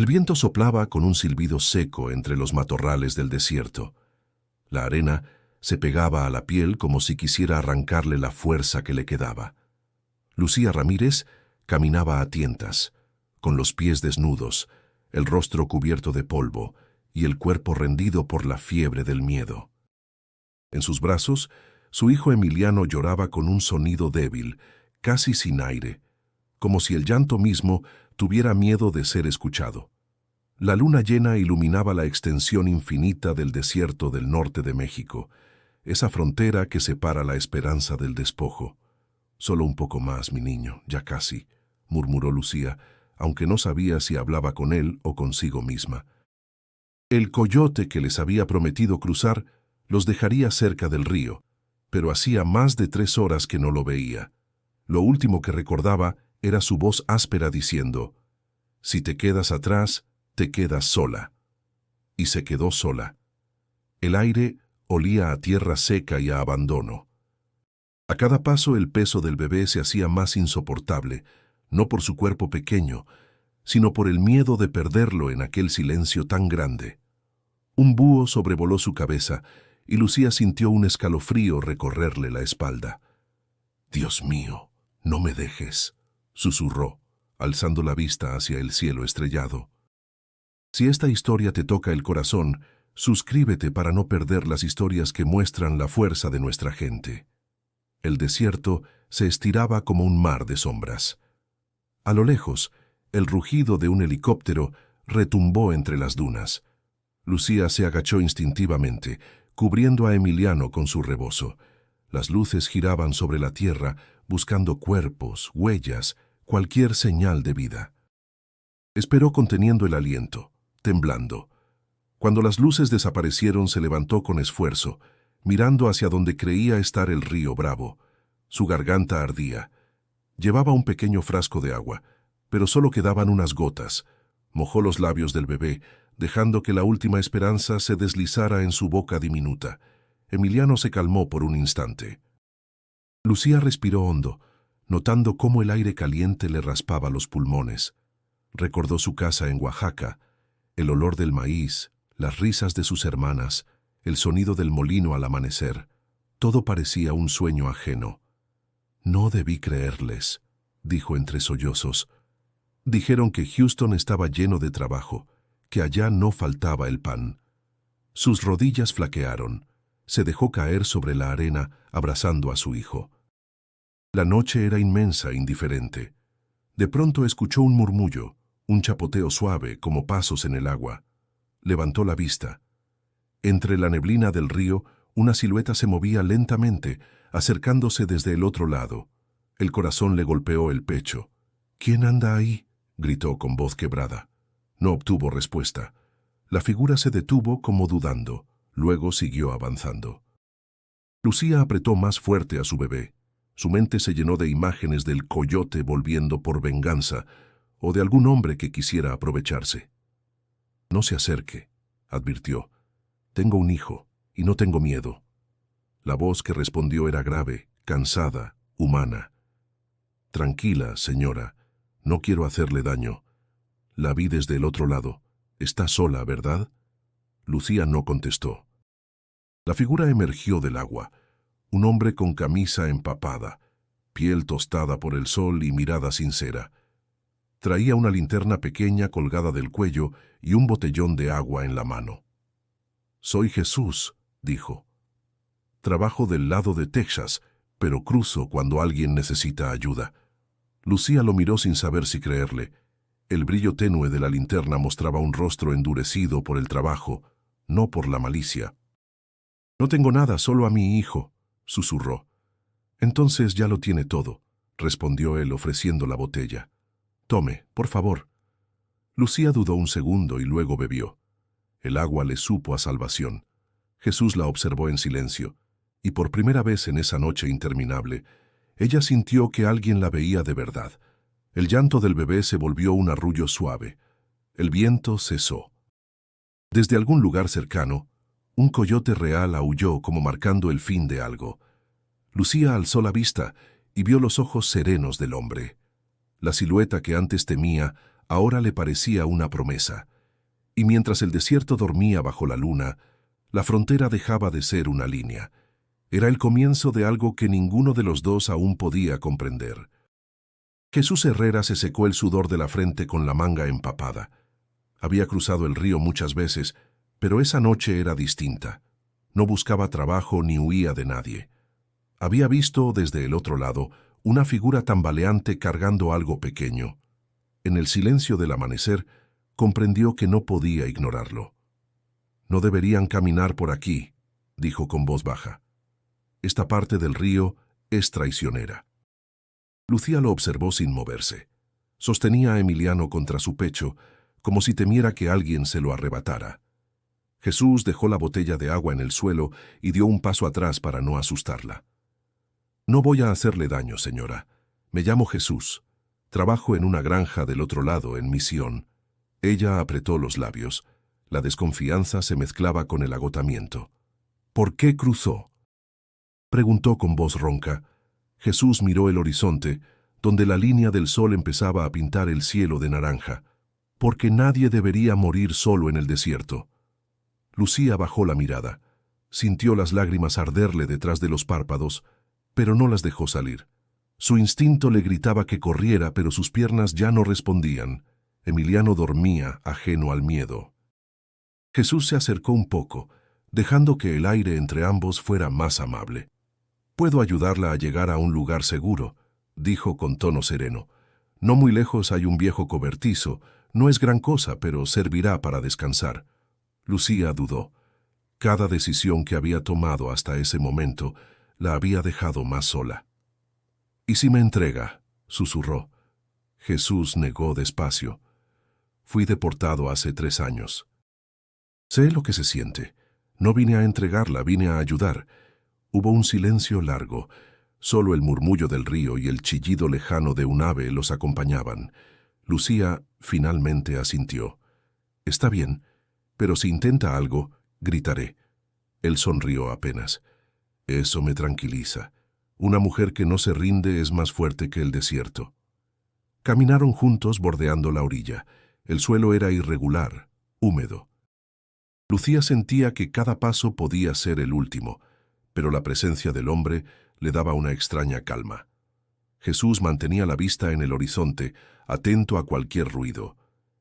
El viento soplaba con un silbido seco entre los matorrales del desierto. La arena se pegaba a la piel como si quisiera arrancarle la fuerza que le quedaba. Lucía Ramírez caminaba a tientas, con los pies desnudos, el rostro cubierto de polvo y el cuerpo rendido por la fiebre del miedo. En sus brazos, su hijo Emiliano lloraba con un sonido débil, casi sin aire, como si el llanto mismo tuviera miedo de ser escuchado. La luna llena iluminaba la extensión infinita del desierto del norte de México, esa frontera que separa la esperanza del despojo. «Solo un poco más, mi niño, ya casi», murmuró Lucía, aunque no sabía si hablaba con él o consigo misma. El coyote que les había prometido cruzar los dejaría cerca del río, pero hacía más de 3 horas que no lo veía. Lo último que recordaba era su voz áspera diciendo: «Si te quedas atrás, te quedas sola». Y se quedó sola. El aire olía a tierra seca y a abandono. A cada paso el peso del bebé se hacía más insoportable, no por su cuerpo pequeño, sino por el miedo de perderlo en aquel silencio tan grande. Un búho sobrevoló su cabeza y Lucía sintió un escalofrío recorrerle la espalda. «Dios mío, no me dejes», susurró, alzando la vista hacia el cielo estrellado. Si esta historia te toca el corazón, suscríbete para no perder las historias que muestran la fuerza de nuestra gente. El desierto se estiraba como un mar de sombras. A lo lejos, el rugido de un helicóptero retumbó entre las dunas. Lucía se agachó instintivamente, cubriendo a Emiliano con su rebozo. Las luces giraban sobre la tierra, buscando cuerpos, huellas, cualquier señal de vida. Esperó conteniendo el aliento, temblando. Cuando las luces desaparecieron, se levantó con esfuerzo, mirando hacia donde creía estar el río Bravo. Su garganta ardía. Llevaba un pequeño frasco de agua, pero solo quedaban unas gotas. Mojó los labios del bebé, dejando que la última esperanza se deslizara en su boca diminuta. Emiliano se calmó por un instante. Lucía respiró hondo, notando cómo el aire caliente le raspaba los pulmones. Recordó su casa en Oaxaca, el olor del maíz, las risas de sus hermanas, el sonido del molino al amanecer. Todo parecía un sueño ajeno. «No debí creerles», dijo entre sollozos. Dijeron que Houston estaba lleno de trabajo, que allá no faltaba el pan. Sus rodillas flaquearon. Se dejó caer sobre la arena, abrazando a su hijo. La noche era inmensa, indiferente. De pronto escuchó un murmullo, un chapoteo suave, como pasos en el agua. Levantó la vista. Entre la neblina del río, una silueta se movía lentamente, acercándose desde el otro lado. El corazón le golpeó el pecho. «¿Quién anda ahí?», gritó con voz quebrada. No obtuvo respuesta. La figura se detuvo como dudando, luego siguió avanzando. Lucía apretó más fuerte a su bebé. Su mente se llenó de imágenes del coyote volviendo por venganza, o de algún hombre que quisiera aprovecharse. «No se acerque», advirtió. «Tengo un hijo, y no tengo miedo». La voz que respondió era grave, cansada, humana. «Tranquila, señora, no quiero hacerle daño. La vi desde el otro lado. Está sola, ¿verdad?». Lucía no contestó. La figura emergió del agua. Un hombre con camisa empapada, piel tostada por el sol y mirada sincera. Traía una linterna pequeña colgada del cuello y un botellón de agua en la mano. «Soy Jesús», dijo. «Trabajo del lado de Texas, pero cruzo cuando alguien necesita ayuda». Lucía lo miró sin saber si creerle. El brillo tenue de la linterna mostraba un rostro endurecido por el trabajo, no por la malicia. «No tengo nada, solo a mi hijo», susurró. «Entonces ya lo tiene todo», respondió él ofreciendo la botella. «Tome, por favor». Lucía dudó un segundo y luego bebió. El agua le supo a salvación. Jesús la observó en silencio, y por primera vez en esa noche interminable, ella sintió que alguien la veía de verdad. El llanto del bebé se volvió un arrullo suave. El viento cesó. Desde algún lugar cercano, un coyote real aulló como marcando el fin de algo. Lucía alzó la vista y vio los ojos serenos del hombre. La silueta que antes temía ahora le parecía una promesa. Y mientras el desierto dormía bajo la luna, la frontera dejaba de ser una línea. Era el comienzo de algo que ninguno de los dos aún podía comprender. Jesús Herrera se secó el sudor de la frente con la manga empapada. Había cruzado el río muchas veces, pero esa noche era distinta. No buscaba trabajo ni huía de nadie. Había visto desde el otro lado una figura tambaleante cargando algo pequeño. En el silencio del amanecer, comprendió que no podía ignorarlo. «No deberían caminar por aquí», dijo con voz baja. «Esta parte del río es traicionera». Lucía lo observó sin moverse. Sostenía a Emiliano contra su pecho, como si temiera que alguien se lo arrebatara. Jesús dejó la botella de agua en el suelo y dio un paso atrás para no asustarla. «No voy a hacerle daño, señora. Me llamo Jesús. Trabajo en una granja del otro lado, en Misión». Ella apretó los labios. La desconfianza se mezclaba con el agotamiento. «¿Por qué cruzó?», preguntó con voz ronca. Jesús miró el horizonte, donde la línea del sol empezaba a pintar el cielo de naranja. «Porque nadie debería morir solo en el desierto». Lucía bajó la mirada. Sintió las lágrimas arderle detrás de los párpados, pero no las dejó salir. Su instinto le gritaba que corriera, pero sus piernas ya no respondían. Emiliano dormía, ajeno al miedo. Jesús se acercó un poco, dejando que el aire entre ambos fuera más amable. «Puedo ayudarla a llegar a un lugar seguro», dijo con tono sereno. «No muy lejos hay un viejo cobertizo. No es gran cosa, pero servirá para descansar». Lucía dudó. Cada decisión que había tomado hasta ese momento la había dejado más sola. «¿Y si me entrega?», susurró. Jesús negó despacio. «Fui deportado hace 3 años. Sé lo que se siente. No vine a entregarla, vine a ayudar». Hubo un silencio largo. Solo el murmullo del río y el chillido lejano de un ave los acompañaban. Lucía finalmente asintió. «Está bien, pero si intenta algo, gritaré». Él sonrió apenas. «Eso me tranquiliza. Una mujer que no se rinde es más fuerte que el desierto». Caminaron juntos bordeando la orilla. El suelo era irregular, húmedo. Lucía sentía que cada paso podía ser el último, pero la presencia del hombre le daba una extraña calma. Jesús mantenía la vista en el horizonte, atento a cualquier ruido.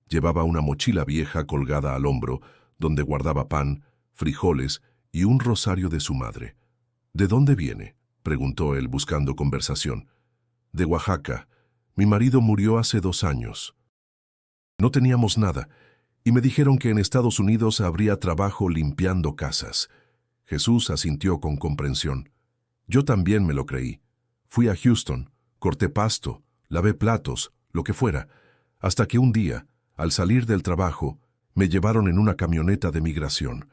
Llevaba una mochila vieja colgada al hombro, donde guardaba pan, frijoles y un rosario de su madre. «¿De dónde viene?», preguntó él buscando conversación. «De Oaxaca. Mi marido murió hace 2 años. No teníamos nada, y me dijeron que en Estados Unidos habría trabajo limpiando casas». Jesús asintió con comprensión. «Yo también me lo creí. Fui a Houston, corté pasto, lavé platos, lo que fuera, hasta que un día, al salir del trabajo, me llevaron en una camioneta de migración.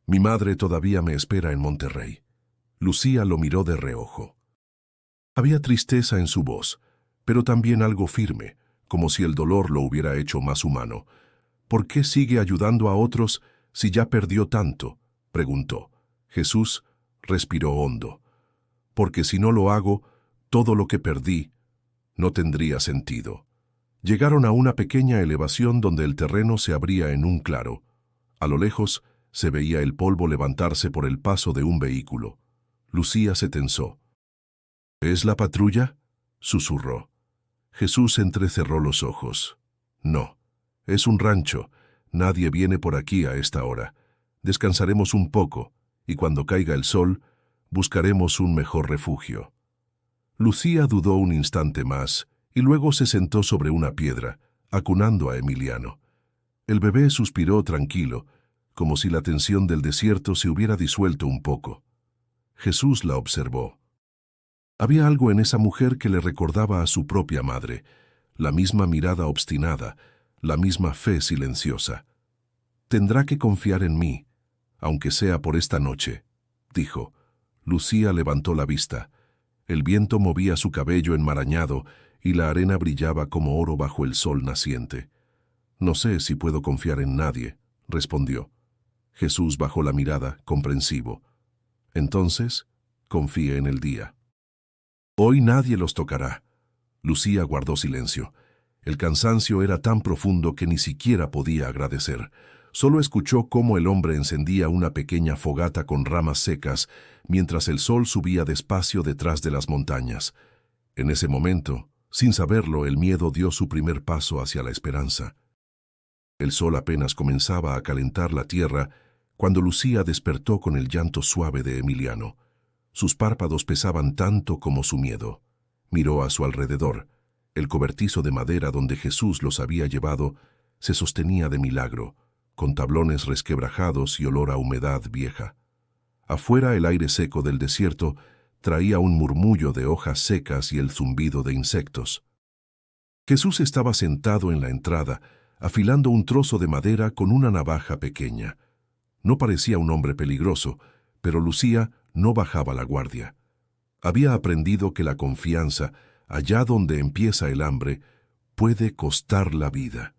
Mi madre todavía me espera en Monterrey». Lucía lo miró de reojo. Había tristeza en su voz, pero también algo firme, como si el dolor lo hubiera hecho más humano. «¿Por qué sigue ayudando a otros si ya perdió tanto?», preguntó. Jesús respiró hondo. «Porque si no lo hago, todo lo que perdí no tendría sentido». Llegaron a una pequeña elevación donde el terreno se abría en un claro. A lo lejos se veía el polvo levantarse por el paso de un vehículo. Lucía se tensó. «¿Es la patrulla?», susurró. Jesús entrecerró los ojos. «No, es un rancho. Nadie viene por aquí a esta hora. Descansaremos un poco, y cuando caiga el sol, buscaremos un mejor refugio». Lucía dudó un instante más, y luego se sentó sobre una piedra, acunando a Emiliano. El bebé suspiró tranquilo, como si la tensión del desierto se hubiera disuelto un poco. Jesús la observó. Había algo en esa mujer que le recordaba a su propia madre, la misma mirada obstinada, la misma fe silenciosa. «Tendrá que confiar en mí, aunque sea por esta noche», dijo. Lucía levantó la vista. El viento movía su cabello enmarañado y la arena brillaba como oro bajo el sol naciente. «No sé si puedo confiar en nadie», respondió. Jesús bajó la mirada, comprensivo. «Entonces, confíe en el día». «Hoy nadie los tocará». Lucía guardó silencio. El cansancio era tan profundo que ni siquiera podía agradecer. Solo escuchó cómo el hombre encendía una pequeña fogata con ramas secas mientras el sol subía despacio detrás de las montañas. En ese momento, sin saberlo, el miedo dio su primer paso hacia la esperanza. El sol apenas comenzaba a calentar la tierra cuando Lucía despertó con el llanto suave de Emiliano. Sus párpados pesaban tanto como su miedo. Miró a su alrededor. El cobertizo de madera donde Jesús los había llevado se sostenía de milagro, con tablones resquebrajados y olor a humedad vieja. Afuera el aire seco del desierto traía un murmullo de hojas secas y el zumbido de insectos. Jesús estaba sentado en la entrada, afilando un trozo de madera con una navaja pequeña. No parecía un hombre peligroso, pero Lucía no bajaba la guardia. Había aprendido que la confianza, allá donde empieza el hambre, puede costar la vida.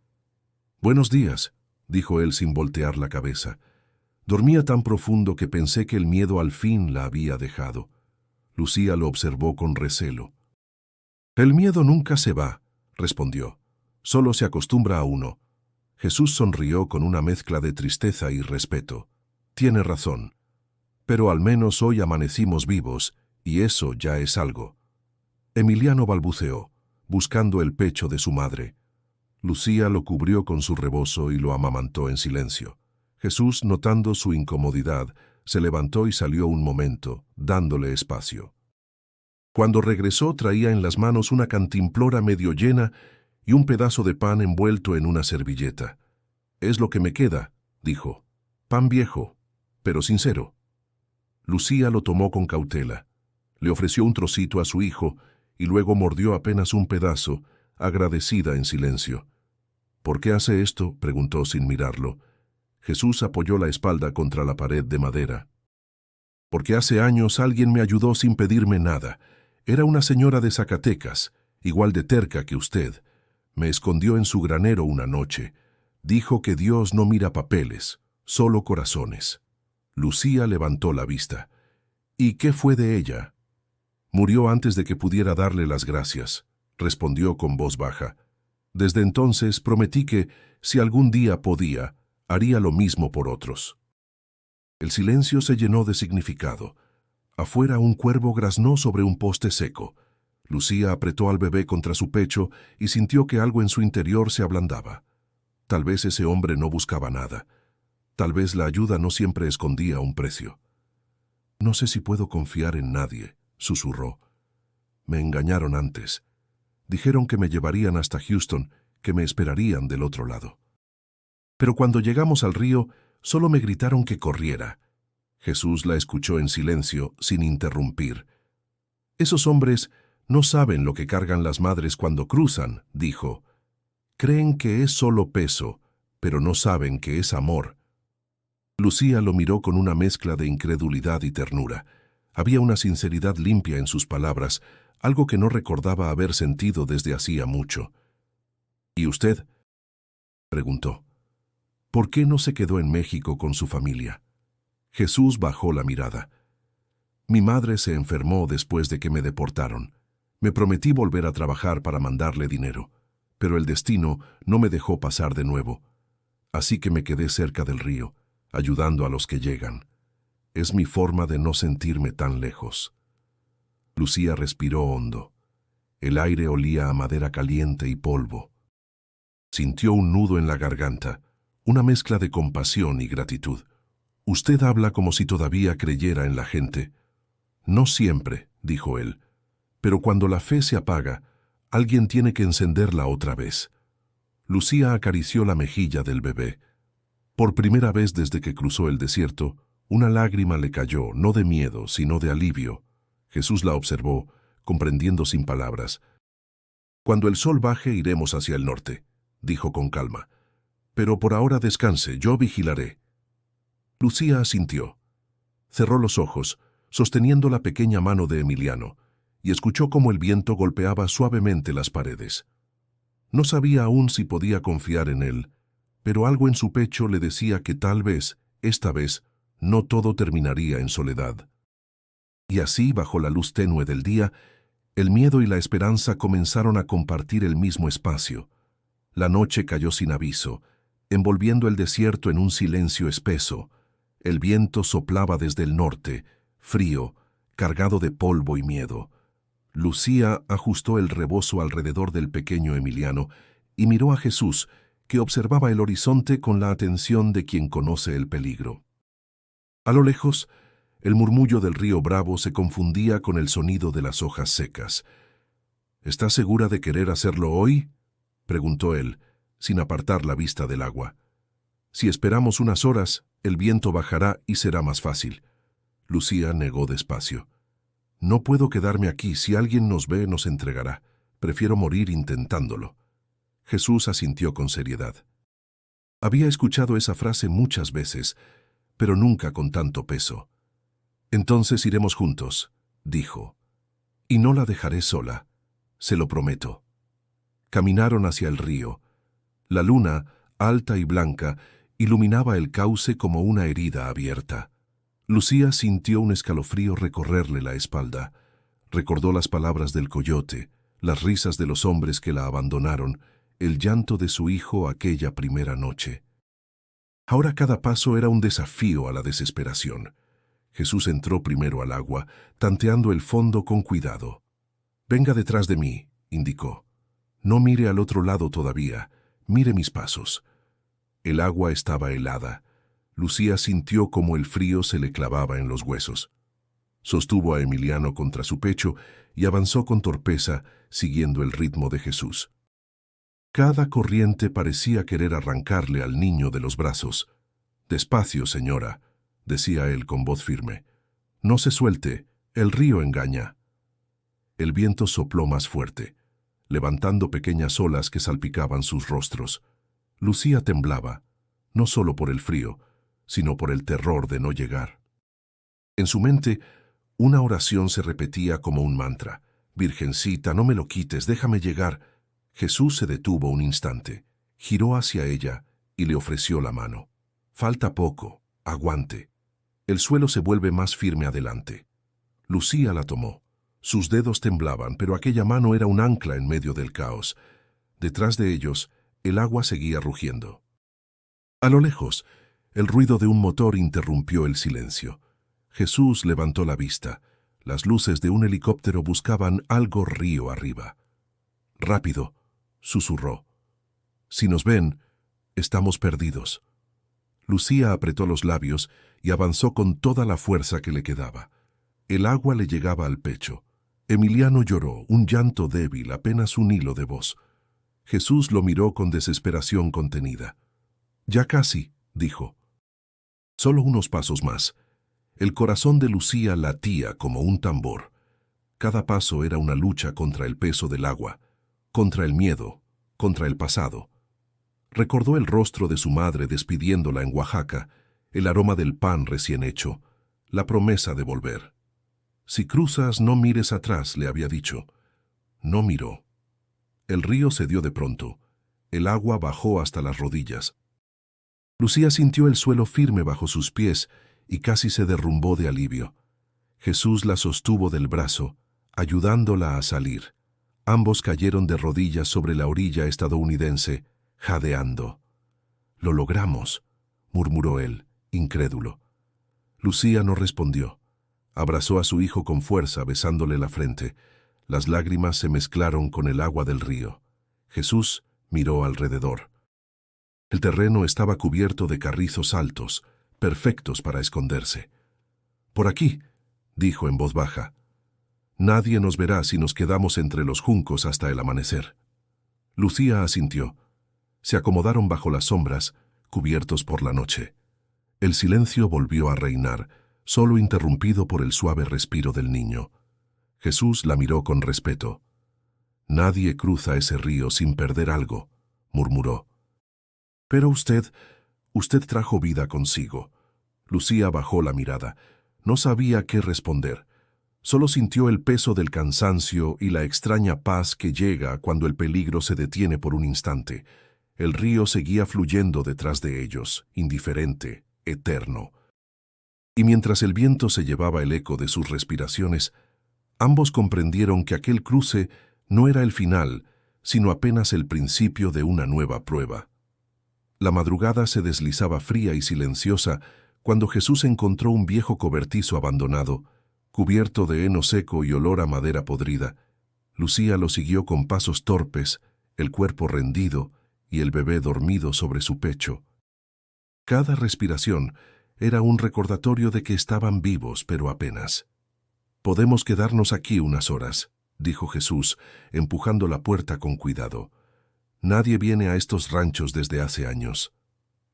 «Buenos días», dijo él sin voltear la cabeza. Dormía tan profundo que pensé que el miedo al fin la había dejado. Lucía lo observó con recelo. «El miedo nunca se va», respondió. «Solo se acostumbra a uno». Jesús sonrió con una mezcla de tristeza y respeto. «Tiene razón. Pero al menos hoy amanecimos vivos, y eso ya es algo». Emiliano balbuceó, buscando el pecho de su madre. Lucía lo cubrió con su rebozo y lo amamantó en silencio. Jesús, notando su incomodidad, se levantó y salió un momento, dándole espacio. Cuando regresó traía en las manos una cantimplora medio llena y un pedazo de pan envuelto en una servilleta. «Es lo que me queda», dijo. «Pan viejo, pero sincero». Lucía lo tomó con cautela. Le ofreció un trocito a su hijo y luego mordió apenas un pedazo, agradecida en silencio. «¿Por qué hace esto?», preguntó sin mirarlo. Jesús apoyó la espalda contra la pared de madera. «Porque hace años alguien me ayudó sin pedirme nada. Era una señora de Zacatecas, igual de terca que usted. Me escondió en su granero una noche. Dijo que Dios no mira papeles, solo corazones». Lucía levantó la vista. «¿Y qué fue de ella?». «Murió antes de que pudiera darle las gracias», respondió con voz baja. «Desde entonces prometí que, si algún día podía, haría lo mismo por otros». El silencio se llenó de significado. Afuera un cuervo graznó sobre un poste seco. Lucía apretó al bebé contra su pecho y sintió que algo en su interior se ablandaba. Tal vez ese hombre no buscaba nada. Tal vez la ayuda no siempre escondía un precio. «No sé si puedo confiar en nadie», susurró. «Me engañaron antes. Dijeron que me llevarían hasta Houston, que me esperarían del otro lado. Pero cuando llegamos al río, solo me gritaron que corriera». Jesús la escuchó en silencio, sin interrumpir. «Esos hombres no saben lo que cargan las madres cuando cruzan», dijo. «Creen que es solo peso, pero no saben que es amor». Lucía lo miró con una mezcla de incredulidad y ternura. Había una sinceridad limpia en sus palabras, algo que no recordaba haber sentido desde hacía mucho. «¿Y usted?», preguntó. «¿Por qué no se quedó en México con su familia?». Jesús bajó la mirada. «Mi madre se enfermó después de que me deportaron. Me prometí volver a trabajar para mandarle dinero, pero el destino no me dejó pasar de nuevo. Así que me quedé cerca del río, ayudando a los que llegan. Es mi forma de no sentirme tan lejos». Lucía respiró hondo. El aire olía a madera caliente y polvo. Sintió un nudo en la garganta, una mezcla de compasión y gratitud. «Usted habla como si todavía creyera en la gente». «No siempre», dijo él, «pero cuando la fe se apaga, alguien tiene que encenderla otra vez». Lucía acarició la mejilla del bebé. Por primera vez desde que cruzó el desierto, una lágrima le cayó, no de miedo, sino de alivio. Jesús la observó, comprendiendo sin palabras. «Cuando el sol baje iremos hacia el norte», dijo con calma. «Pero por ahora descanse, yo vigilaré». Lucía asintió. Cerró los ojos, sosteniendo la pequeña mano de Emiliano, y escuchó cómo el viento golpeaba suavemente las paredes. No sabía aún si podía confiar en él, pero algo en su pecho le decía que tal vez, esta vez, no todo terminaría en soledad. Y así, bajo la luz tenue del día, El miedo y la esperanza comenzaron a compartir el mismo espacio. La noche cayó sin aviso, envolviendo el desierto en un silencio espeso. El viento soplaba desde el norte, frío, cargado de polvo y miedo. Lucía ajustó el rebozo alrededor del pequeño Emiliano y miró a Jesús, que observaba el horizonte con la atención de quien conoce el peligro. A lo lejos, el murmullo del río Bravo se confundía con el sonido de las hojas secas. —¿Estás segura de querer hacerlo hoy? —preguntó él, sin apartar la vista del agua. —Si esperamos unas horas, el viento bajará y será más fácil. Lucía negó despacio. —No puedo quedarme aquí. Si alguien nos ve, nos entregará. Prefiero morir intentándolo. Jesús asintió con seriedad. Había escuchado esa frase muchas veces, pero nunca con tanto peso. —Entonces iremos juntos —dijo—, y no la dejaré sola, se lo prometo. Caminaron hacia el río. La luna, alta y blanca, iluminaba el cauce como una herida abierta. Lucía sintió un escalofrío recorrerle la espalda. Recordó las palabras del coyote, las risas de los hombres que la abandonaron, el llanto de su hijo aquella primera noche. Ahora cada paso era un desafío a la desesperación. Jesús entró primero al agua, tanteando el fondo con cuidado. —Venga detrás de mí —indicó—. No mire al otro lado todavía, mire mis pasos. El agua estaba helada. Lucía sintió como el frío se le clavaba en los huesos. Sostuvo a Emiliano contra su pecho y avanzó con torpeza, siguiendo el ritmo de Jesús. Cada corriente parecía querer arrancarle al niño de los brazos. —Despacio, señora —decía él con voz firme—. No se suelte, el río engaña. El viento sopló más fuerte, levantando pequeñas olas que salpicaban sus rostros. Lucía temblaba, no solo por el frío, sino por el terror de no llegar. En su mente, una oración se repetía como un mantra. —Virgencita, no me lo quites, déjame llegar. Jesús se detuvo un instante, giró hacia ella y le ofreció la mano. —Falta poco, aguante. El suelo se vuelve más firme adelante. Lucía la tomó. Sus dedos temblaban, pero aquella mano era un ancla en medio del caos. Detrás de ellos, el agua seguía rugiendo. A lo lejos, el ruido de un motor interrumpió el silencio. Jesús levantó la vista. Las luces de un helicóptero buscaban algo río arriba. —Rápido —susurró—. Si nos ven, estamos perdidos. Lucía apretó los labios y avanzó con toda la fuerza que le quedaba. El agua le llegaba al pecho. Emiliano lloró, un llanto débil, apenas un hilo de voz. Jesús lo miró con desesperación contenida. —Ya casi —dijo—. Solo unos pasos más. El corazón de Lucía latía como un tambor. Cada paso era una lucha contra el peso del agua, contra el miedo, contra el pasado. Recordó el rostro de su madre despidiéndola en Oaxaca, el aroma del pan recién hecho, la promesa de volver. —Si cruzas, no mires atrás —le había dicho. No miró. El río cedió de pronto. El agua bajó hasta las rodillas. Lucía sintió el suelo firme bajo sus pies y casi se derrumbó de alivio. Jesús la sostuvo del brazo, ayudándola a salir. Ambos cayeron de rodillas sobre la orilla estadounidense, jadeando. —Lo logramos —murmuró él, incrédulo. Lucía no respondió. Abrazó a su hijo con fuerza, besándole la frente. Las lágrimas se mezclaron con el agua del río. Jesús miró alrededor. El terreno estaba cubierto de carrizos altos, perfectos para esconderse. —Por aquí —dijo en voz baja—. Nadie nos verá si nos quedamos entre los juncos hasta el amanecer. Lucía asintió. Se acomodaron bajo las sombras, cubiertos por la noche. El silencio volvió a reinar, solo interrumpido por el suave respiro del niño. Jesús la miró con respeto. —Nadie cruza ese río sin perder algo —murmuró. —Pero usted trajo vida consigo. Lucía bajó la mirada. No sabía qué responder. Solo sintió el peso del cansancio y la extraña paz que llega cuando el peligro se detiene por un instante. El río seguía fluyendo detrás de ellos, indiferente, eterno. Y mientras el viento se llevaba el eco de sus respiraciones, Ambos comprendieron que aquel cruce no era el final, sino apenas el principio de una nueva prueba. La madrugada se deslizaba fría y silenciosa cuando Jesús encontró un viejo cobertizo abandonado, cubierto de heno seco y olor a madera podrida. Lucía lo siguió con pasos torpes, el cuerpo rendido y el bebé dormido sobre su pecho. Cada respiración era un recordatorio de que estaban vivos, pero apenas. «Podemos quedarnos aquí unas horas», dijo Jesús, empujando la puerta con cuidado. «Nadie viene a estos ranchos desde hace años».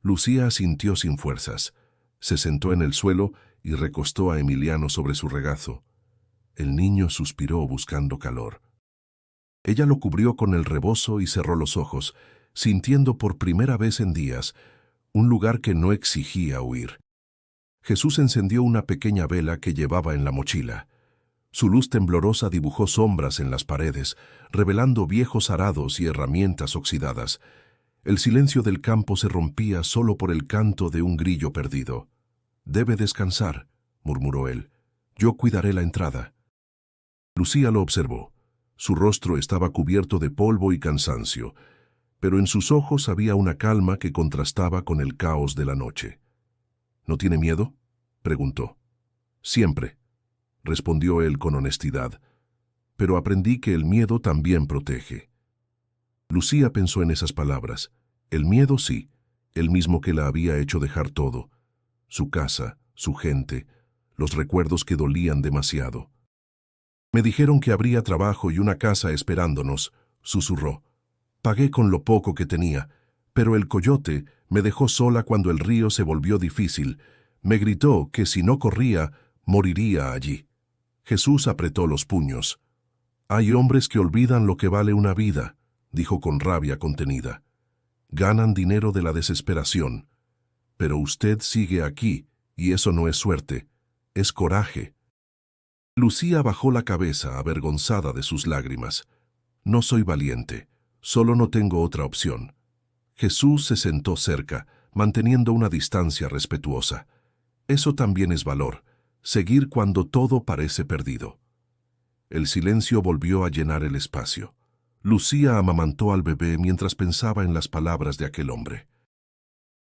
Lucía asintió sin fuerzas. Se sentó en el suelo y recostó a Emiliano sobre su regazo. El niño suspiró buscando calor. Ella lo cubrió con el rebozo y cerró los ojos, sintiendo por primera vez en días un lugar que no exigía huir. Jesús encendió una pequeña vela que llevaba en la mochila. Su luz temblorosa dibujó sombras en las paredes, revelando viejos arados y herramientas oxidadas. El silencio del campo se rompía solo por el canto de un grillo perdido. «Debe descansar», murmuró él. «Yo cuidaré la entrada». Lucía lo observó. Su rostro estaba cubierto de polvo y cansancio, pero en sus ojos había una calma que contrastaba con el caos de la noche. «¿No tiene miedo?», preguntó. «Siempre», respondió él con honestidad, «pero aprendí que el miedo también protege». Lucía pensó en esas palabras. El miedo sí, el mismo que la había hecho dejar todo. Su casa, su gente, los recuerdos que dolían demasiado. «Me dijeron que habría trabajo y una casa esperándonos», susurró. «Pagué con lo poco que tenía, pero el coyote me dejó sola cuando el río se volvió difícil. Me gritó que si no corría, moriría allí». Jesús apretó los puños. «Hay hombres que olvidan lo que vale una vida», dijo con rabia contenida. «Ganan dinero de la desesperación. Pero usted sigue aquí, y eso no es suerte, es coraje». Lucía bajó la cabeza, avergonzada de sus lágrimas. «No soy valiente, solo no tengo otra opción». Jesús se sentó cerca, manteniendo una distancia respetuosa. Eso también es valor, seguir cuando todo parece perdido. El silencio volvió a llenar el espacio. Lucía amamantó al bebé mientras pensaba en las palabras de aquel hombre.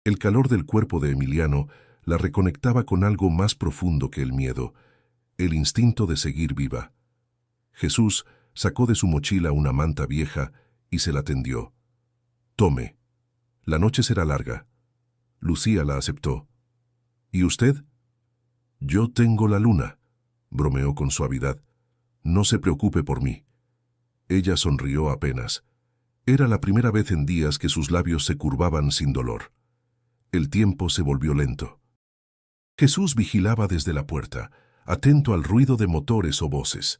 El calor del cuerpo de Emiliano la reconectaba con algo más profundo que el miedo, el instinto de seguir viva. Jesús sacó de su mochila una manta vieja y se la tendió. «Tome. La noche será larga». Lucía la aceptó. «¿Y usted?» «Yo tengo la luna», bromeó con suavidad. «No se preocupe por mí». Ella sonrió apenas. Era la primera vez en días que sus labios se curvaban sin dolor. El tiempo se volvió lento. Jesús vigilaba desde la puerta, atento al ruido de motores o voces.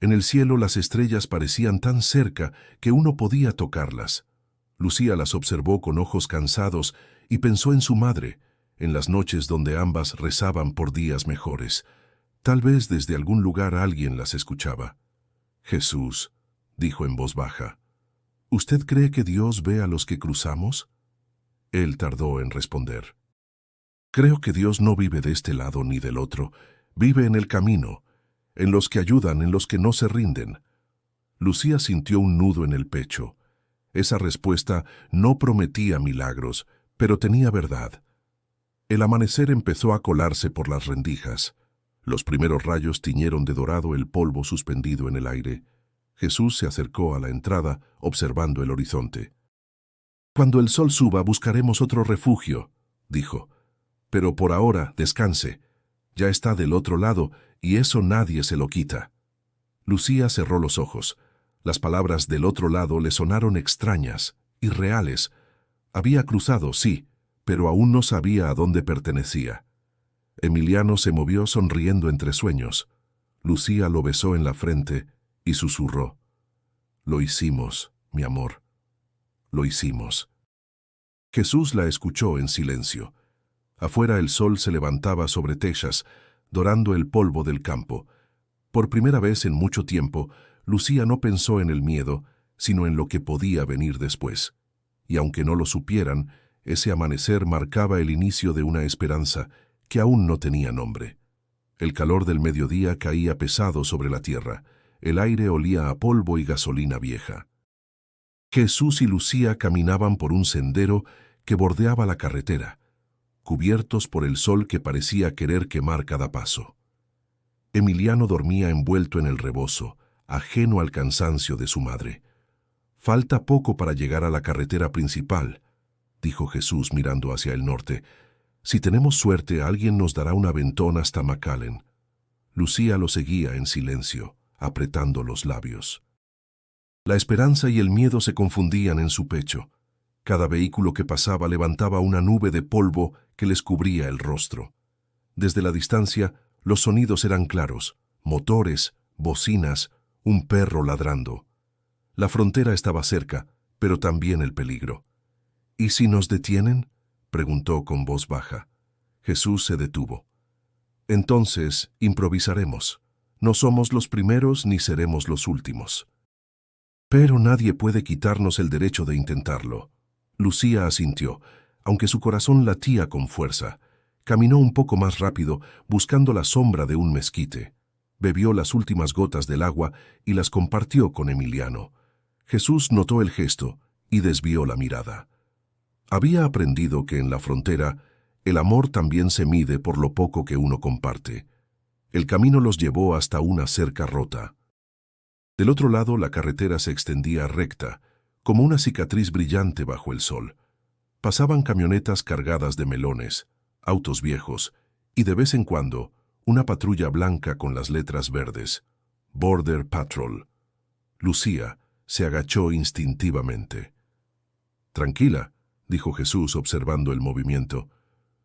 En el cielo las estrellas parecían tan cerca que uno podía tocarlas. Lucía las observó con ojos cansados y pensó en su madre, en las noches donde ambas rezaban por días mejores. Tal vez desde algún lugar alguien las escuchaba. «Jesús», dijo en voz baja, «¿usted cree que Dios ve a los que cruzamos?» Él tardó en responder. «Creo que Dios no vive de este lado ni del otro. Vive en el camino, en los que ayudan, en los que no se rinden». Lucía sintió un nudo en el pecho. Esa respuesta no prometía milagros, pero tenía verdad. El amanecer empezó a colarse por las rendijas. Los primeros rayos tiñeron de dorado el polvo suspendido en el aire. Jesús se acercó a la entrada, observando el horizonte. «Cuando el sol suba buscaremos otro refugio», dijo. «Pero por ahora descanse. Ya está del otro lado, y eso nadie se lo quita». Lucía cerró los ojos. Las palabras «del otro lado» le sonaron extrañas, irreales. Había cruzado, sí, pero aún no sabía a dónde pertenecía. Emiliano se movió sonriendo entre sueños. Lucía lo besó en la frente y susurró: «Lo hicimos, mi amor. Lo hicimos». Jesús la escuchó en silencio. Afuera el sol se levantaba sobre Texas, dorando el polvo del campo. Por primera vez en mucho tiempo, Lucía no pensó en el miedo, sino en lo que podía venir después. Y aunque no lo supieran, ese amanecer marcaba el inicio de una esperanza que aún no tenía nombre. El calor del mediodía caía pesado sobre la tierra. El aire olía a polvo y gasolina vieja. Jesús y Lucía caminaban por un sendero que bordeaba la carretera, cubiertos por el sol que parecía querer quemar cada paso. Emiliano dormía envuelto en el rebozo, ajeno al cansancio de su madre. «Falta poco para llegar a la carretera principal», dijo Jesús mirando hacia el norte. «Si tenemos suerte, alguien nos dará un aventón hasta McAllen». Lucía lo seguía en silencio, apretando los labios. La esperanza y el miedo se confundían en su pecho. Cada vehículo que pasaba levantaba una nube de polvo que les cubría el rostro. Desde la distancia, los sonidos eran claros: motores, bocinas, un perro ladrando. La frontera estaba cerca, pero también el peligro. «¿Y si nos detienen?», preguntó con voz baja. Jesús se detuvo. «Entonces improvisaremos. No somos los primeros ni seremos los últimos». «Pero nadie puede quitarnos el derecho de intentarlo». Lucía asintió, aunque su corazón latía con fuerza. Caminó un poco más rápido, buscando la sombra de un mezquite. Bebió las últimas gotas del agua y las compartió con Emiliano. Jesús notó el gesto y desvió la mirada. Había aprendido que en la frontera el amor también se mide por lo poco que uno comparte. El camino los llevó hasta una cerca rota. Del otro lado la carretera se extendía recta, como una cicatriz brillante bajo el sol. Pasaban camionetas cargadas de melones, autos viejos, y de vez en cuando una patrulla blanca con las letras verdes: Border Patrol. Lucía se agachó instintivamente. «Tranquila», dijo Jesús observando el movimiento.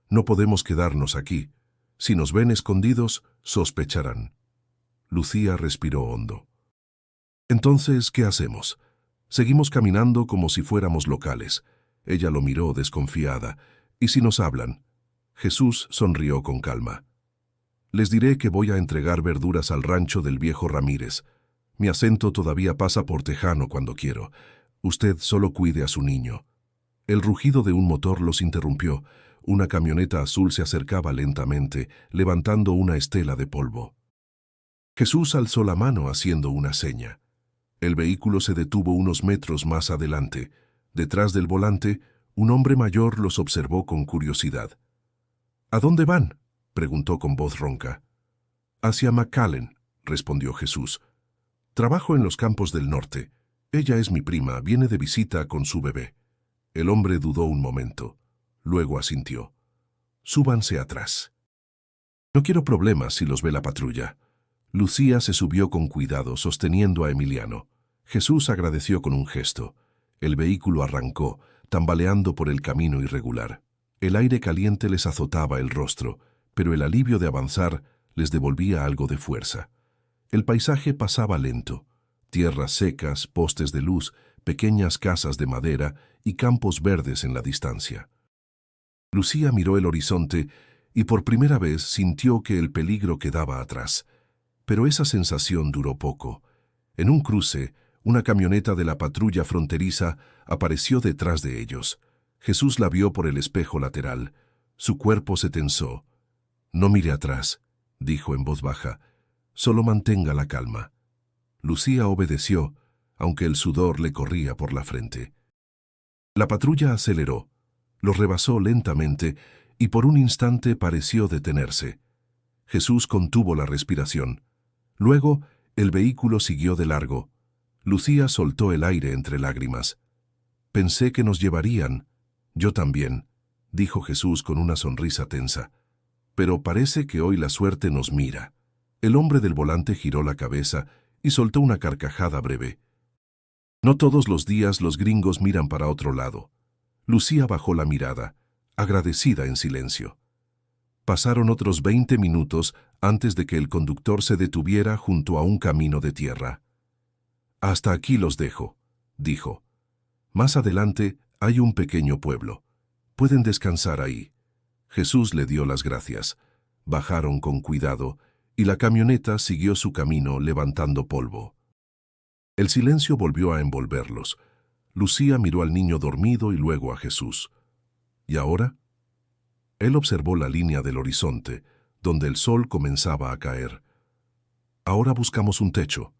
«No podemos quedarnos aquí. Si nos ven escondidos, sospecharán». Lucía respiró hondo. «Entonces, ¿qué hacemos? Seguimos caminando como si fuéramos locales». Ella lo miró desconfiada. «¿Y si nos hablan?». Jesús sonrió con calma. «Les diré que voy a entregar verduras al rancho del viejo Ramírez. Mi acento todavía pasa por tejano cuando quiero. Usted solo cuide a su niño». El rugido de un motor los interrumpió. Una camioneta azul se acercaba lentamente, levantando una estela de polvo. Jesús alzó la mano haciendo una seña. El vehículo se detuvo unos metros más adelante. Detrás del volante, un hombre mayor los observó con curiosidad. «¿A dónde van?», preguntó con voz ronca. «Hacia McAllen», respondió Jesús. «Trabajo en los campos del norte. Ella es mi prima, viene de visita con su bebé». El hombre dudó un momento. Luego asintió. «Súbanse atrás». «No quiero problemas si los ve la patrulla». Lucía se subió con cuidado, sosteniendo a Emiliano. Jesús agradeció con un gesto. El vehículo arrancó, tambaleando por el camino irregular. El aire caliente les azotaba el rostro, pero el alivio de avanzar les devolvía algo de fuerza. El paisaje pasaba lento. Tierras secas, postes de luz, pequeñas casas de madera y campos verdes en la distancia. Lucía miró el horizonte y por primera vez sintió que el peligro quedaba atrás. Pero esa sensación duró poco. En un cruce, una camioneta de la patrulla fronteriza apareció detrás de ellos. Jesús la vio por el espejo lateral. Su cuerpo se tensó. «No mire atrás», dijo en voz baja. «Solo mantenga la calma». Lucía obedeció, aunque el sudor le corría por la frente. La patrulla aceleró, los rebasó lentamente y por un instante pareció detenerse. Jesús contuvo la respiración. Luego, el vehículo siguió de largo. Lucía soltó el aire entre lágrimas. «Pensé que nos llevarían». «Yo también», dijo Jesús con una sonrisa tensa. «Pero parece que hoy la suerte nos mira». El hombre del volante giró la cabeza y soltó una carcajada breve. «No todos los días los gringos miran para otro lado». Lucía bajó la mirada, agradecida en silencio. Pasaron otros 20 minutos antes de que el conductor se detuviera junto a un camino de tierra. «Hasta aquí los dejo», dijo. «Más adelante hay un pequeño pueblo. Pueden descansar ahí». Jesús le dio las gracias. Bajaron con cuidado y la camioneta siguió su camino levantando polvo. El silencio volvió a envolverlos. Lucía miró al niño dormido y luego a Jesús. «¿Y ahora?». Él observó la línea del horizonte, donde el sol comenzaba a caer. Ahora buscamos un techo.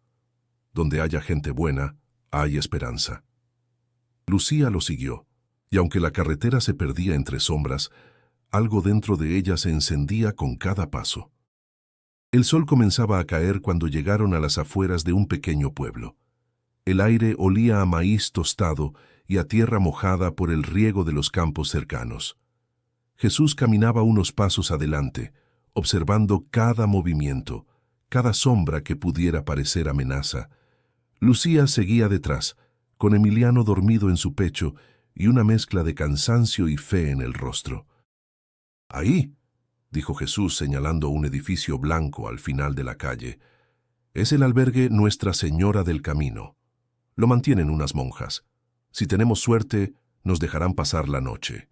Donde haya gente buena, hay esperanza. Lucía lo siguió, y aunque la carretera se perdía entre sombras, algo dentro de ella se encendía con cada paso. El sol comenzaba a caer cuando llegaron a las afueras de un pequeño pueblo. El aire olía a maíz tostado y a tierra mojada por el riego de los campos cercanos. Jesús caminaba unos pasos adelante, observando cada movimiento, cada sombra que pudiera parecer amenaza. Lucía seguía detrás, con Emiliano dormido en su pecho y una mezcla de cansancio y fe en el rostro. «Ahí», dijo Jesús señalando un edificio blanco al final de la calle, «es el albergue Nuestra Señora del Camino. Lo mantienen unas monjas. Si tenemos suerte, nos dejarán pasar la noche».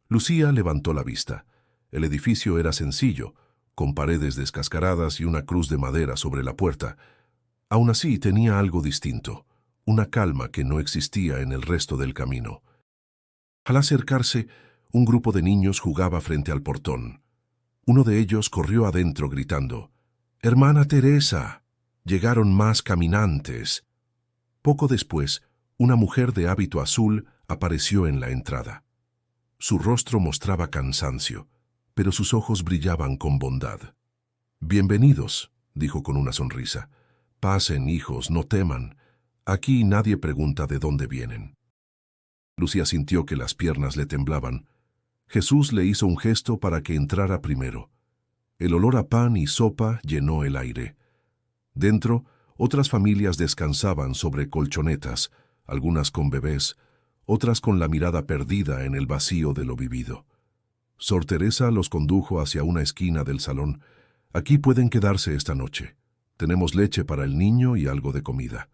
Lucía levantó la vista. El edificio era sencillo, con paredes descascaradas y una cruz de madera sobre la puerta. Aún así tenía algo distinto, una calma que no existía en el resto del camino. Al acercarse, un grupo de niños jugaba frente al portón. Uno de ellos corrió adentro gritando, «¡Hermana Teresa! Llegaron más caminantes». Poco después, una mujer de hábito azul apareció en la entrada. Su rostro mostraba cansancio, pero sus ojos brillaban con bondad. «Bienvenidos», dijo con una sonrisa. «Pasen, hijos, no teman. Aquí nadie pregunta de dónde vienen». Lucía sintió que las piernas le temblaban. Jesús le hizo un gesto para que entrara primero. El olor a pan y sopa llenó el aire. Dentro, otras familias descansaban sobre colchonetas, algunas con bebés, otras con la mirada perdida en el vacío de lo vivido. Sor Teresa los condujo hacia una esquina del salón. «Aquí pueden quedarse esta noche. Tenemos leche para el niño y algo de comida».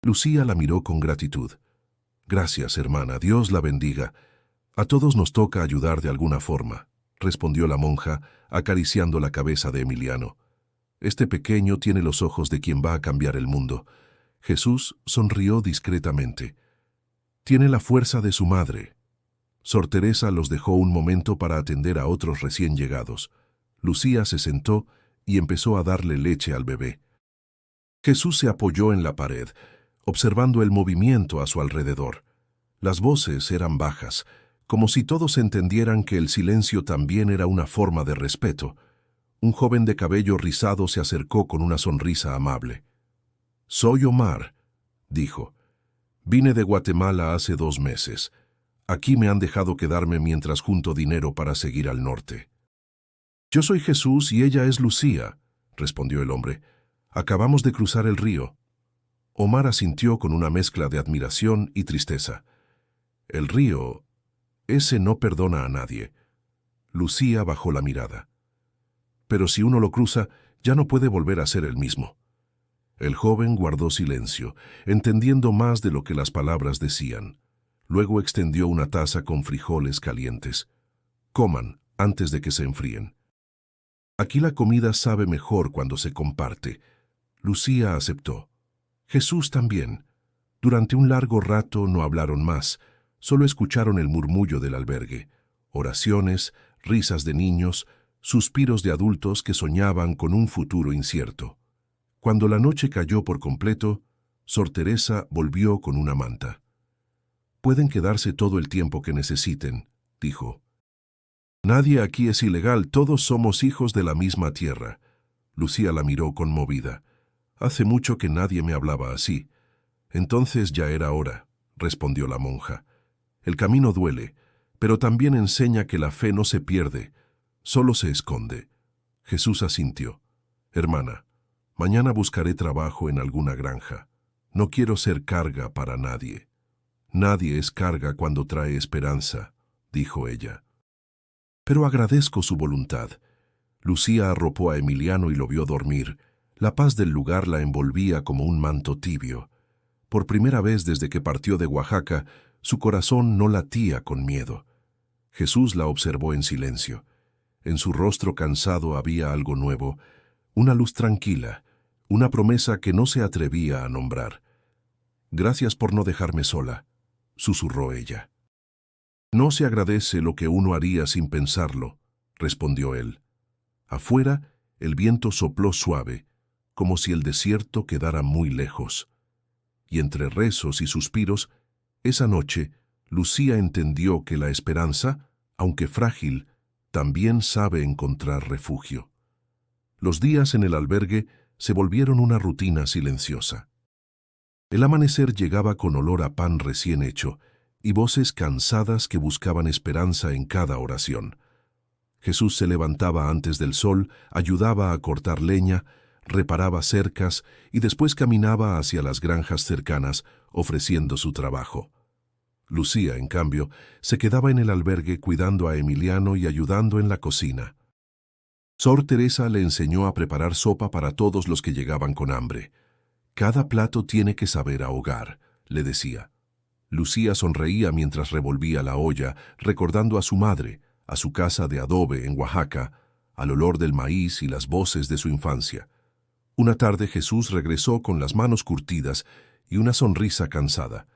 Lucía la miró con gratitud. «Gracias, hermana, Dios la bendiga. A todos nos toca ayudar de alguna forma», respondió la monja, acariciando la cabeza de Emiliano. «Este pequeño tiene los ojos de quien va a cambiar el mundo». Jesús sonrió discretamente. «Tiene la fuerza de su madre». Sor Teresa los dejó un momento para atender a otros recién llegados. Lucía se sentó y empezó a darle leche al bebé. Jesús se apoyó en la pared, observando el movimiento a su alrededor. Las voces eran bajas, como si todos entendieran que el silencio también era una forma de respeto. Un joven de cabello rizado se acercó con una sonrisa amable. «Soy Omar», dijo. «Vine de Guatemala hace 2 meses. Aquí me han dejado quedarme mientras junto dinero para seguir al norte». «Yo soy Jesús y ella es Lucía», respondió el hombre. «Acabamos de cruzar el río». Omar asintió con una mezcla de admiración y tristeza. «El río, ese no perdona a nadie». Lucía bajó la mirada. «Pero si uno lo cruza, ya no puede volver a ser el mismo». El joven guardó silencio, entendiendo más de lo que las palabras decían. Luego extendió una taza con frijoles calientes. «Coman antes de que se enfríen». «Aquí la comida sabe mejor cuando se comparte». Lucía aceptó. Jesús también. Durante un largo rato no hablaron más, solo escucharon el murmullo del albergue, oraciones, risas de niños, suspiros de adultos que soñaban con un futuro incierto. Cuando la noche cayó por completo, Sor Teresa volvió con una manta. «Pueden quedarse todo el tiempo que necesiten», dijo. «Nadie aquí es ilegal, todos somos hijos de la misma tierra». Lucía la miró conmovida. «Hace mucho que nadie me hablaba así». «Entonces ya era hora», respondió la monja. «El camino duele, pero también enseña que la fe no se pierde, solo se esconde». Jesús asintió. «Hermana, mañana buscaré trabajo en alguna granja. No quiero ser carga para nadie». «Nadie es carga cuando trae esperanza», dijo ella. «Pero agradezco su voluntad». Lucía arropó a Emiliano y lo vio dormir. La paz del lugar la envolvía como un manto tibio. Por primera vez desde que partió de Oaxaca, su corazón no latía con miedo. Jesús la observó en silencio. En su rostro cansado había algo nuevo, una luz tranquila, una promesa que no se atrevía a nombrar. «Gracias por no dejarme sola», susurró ella. «No se agradece lo que uno haría sin pensarlo», respondió él. Afuera, el viento sopló suave, como si el desierto quedara muy lejos. Y entre rezos y suspiros, esa noche, Lucía entendió que la esperanza, aunque frágil, también sabe encontrar refugio. Los días en el albergue se volvieron una rutina silenciosa. El amanecer llegaba con olor a pan recién hecho y voces cansadas que buscaban esperanza en cada oración. Jesús se levantaba antes del sol, ayudaba a cortar leña, reparaba cercas y después caminaba hacia las granjas cercanas, ofreciendo su trabajo. Lucía, en cambio, se quedaba en el albergue cuidando a Emiliano y ayudando en la cocina. Sor Teresa le enseñó a preparar sopa para todos los que llegaban con hambre. «Cada plato tiene que saber ahogar», le decía. Lucía sonreía mientras revolvía la olla, recordando a su madre, a su casa de adobe en Oaxaca, al olor del maíz y las voces de su infancia. Una tarde Jesús regresó con las manos curtidas y una sonrisa cansada.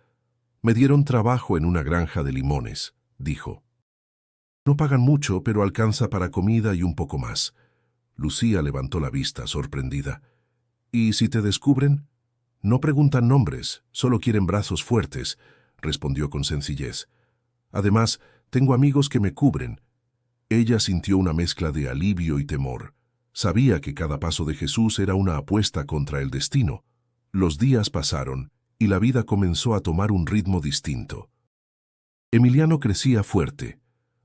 «Me dieron trabajo en una granja de limones», dijo. «No pagan mucho, pero alcanza para comida y un poco más». Lucía levantó la vista, sorprendida. «¿Y si te descubren?» «No preguntan nombres, solo quieren brazos fuertes», respondió con sencillez. «Además, tengo amigos que me cubren». Ella sintió una mezcla de alivio y temor. Sabía que cada paso de Jesús era una apuesta contra el destino. Los días pasaron y la vida comenzó a tomar un ritmo distinto. Emiliano crecía fuerte.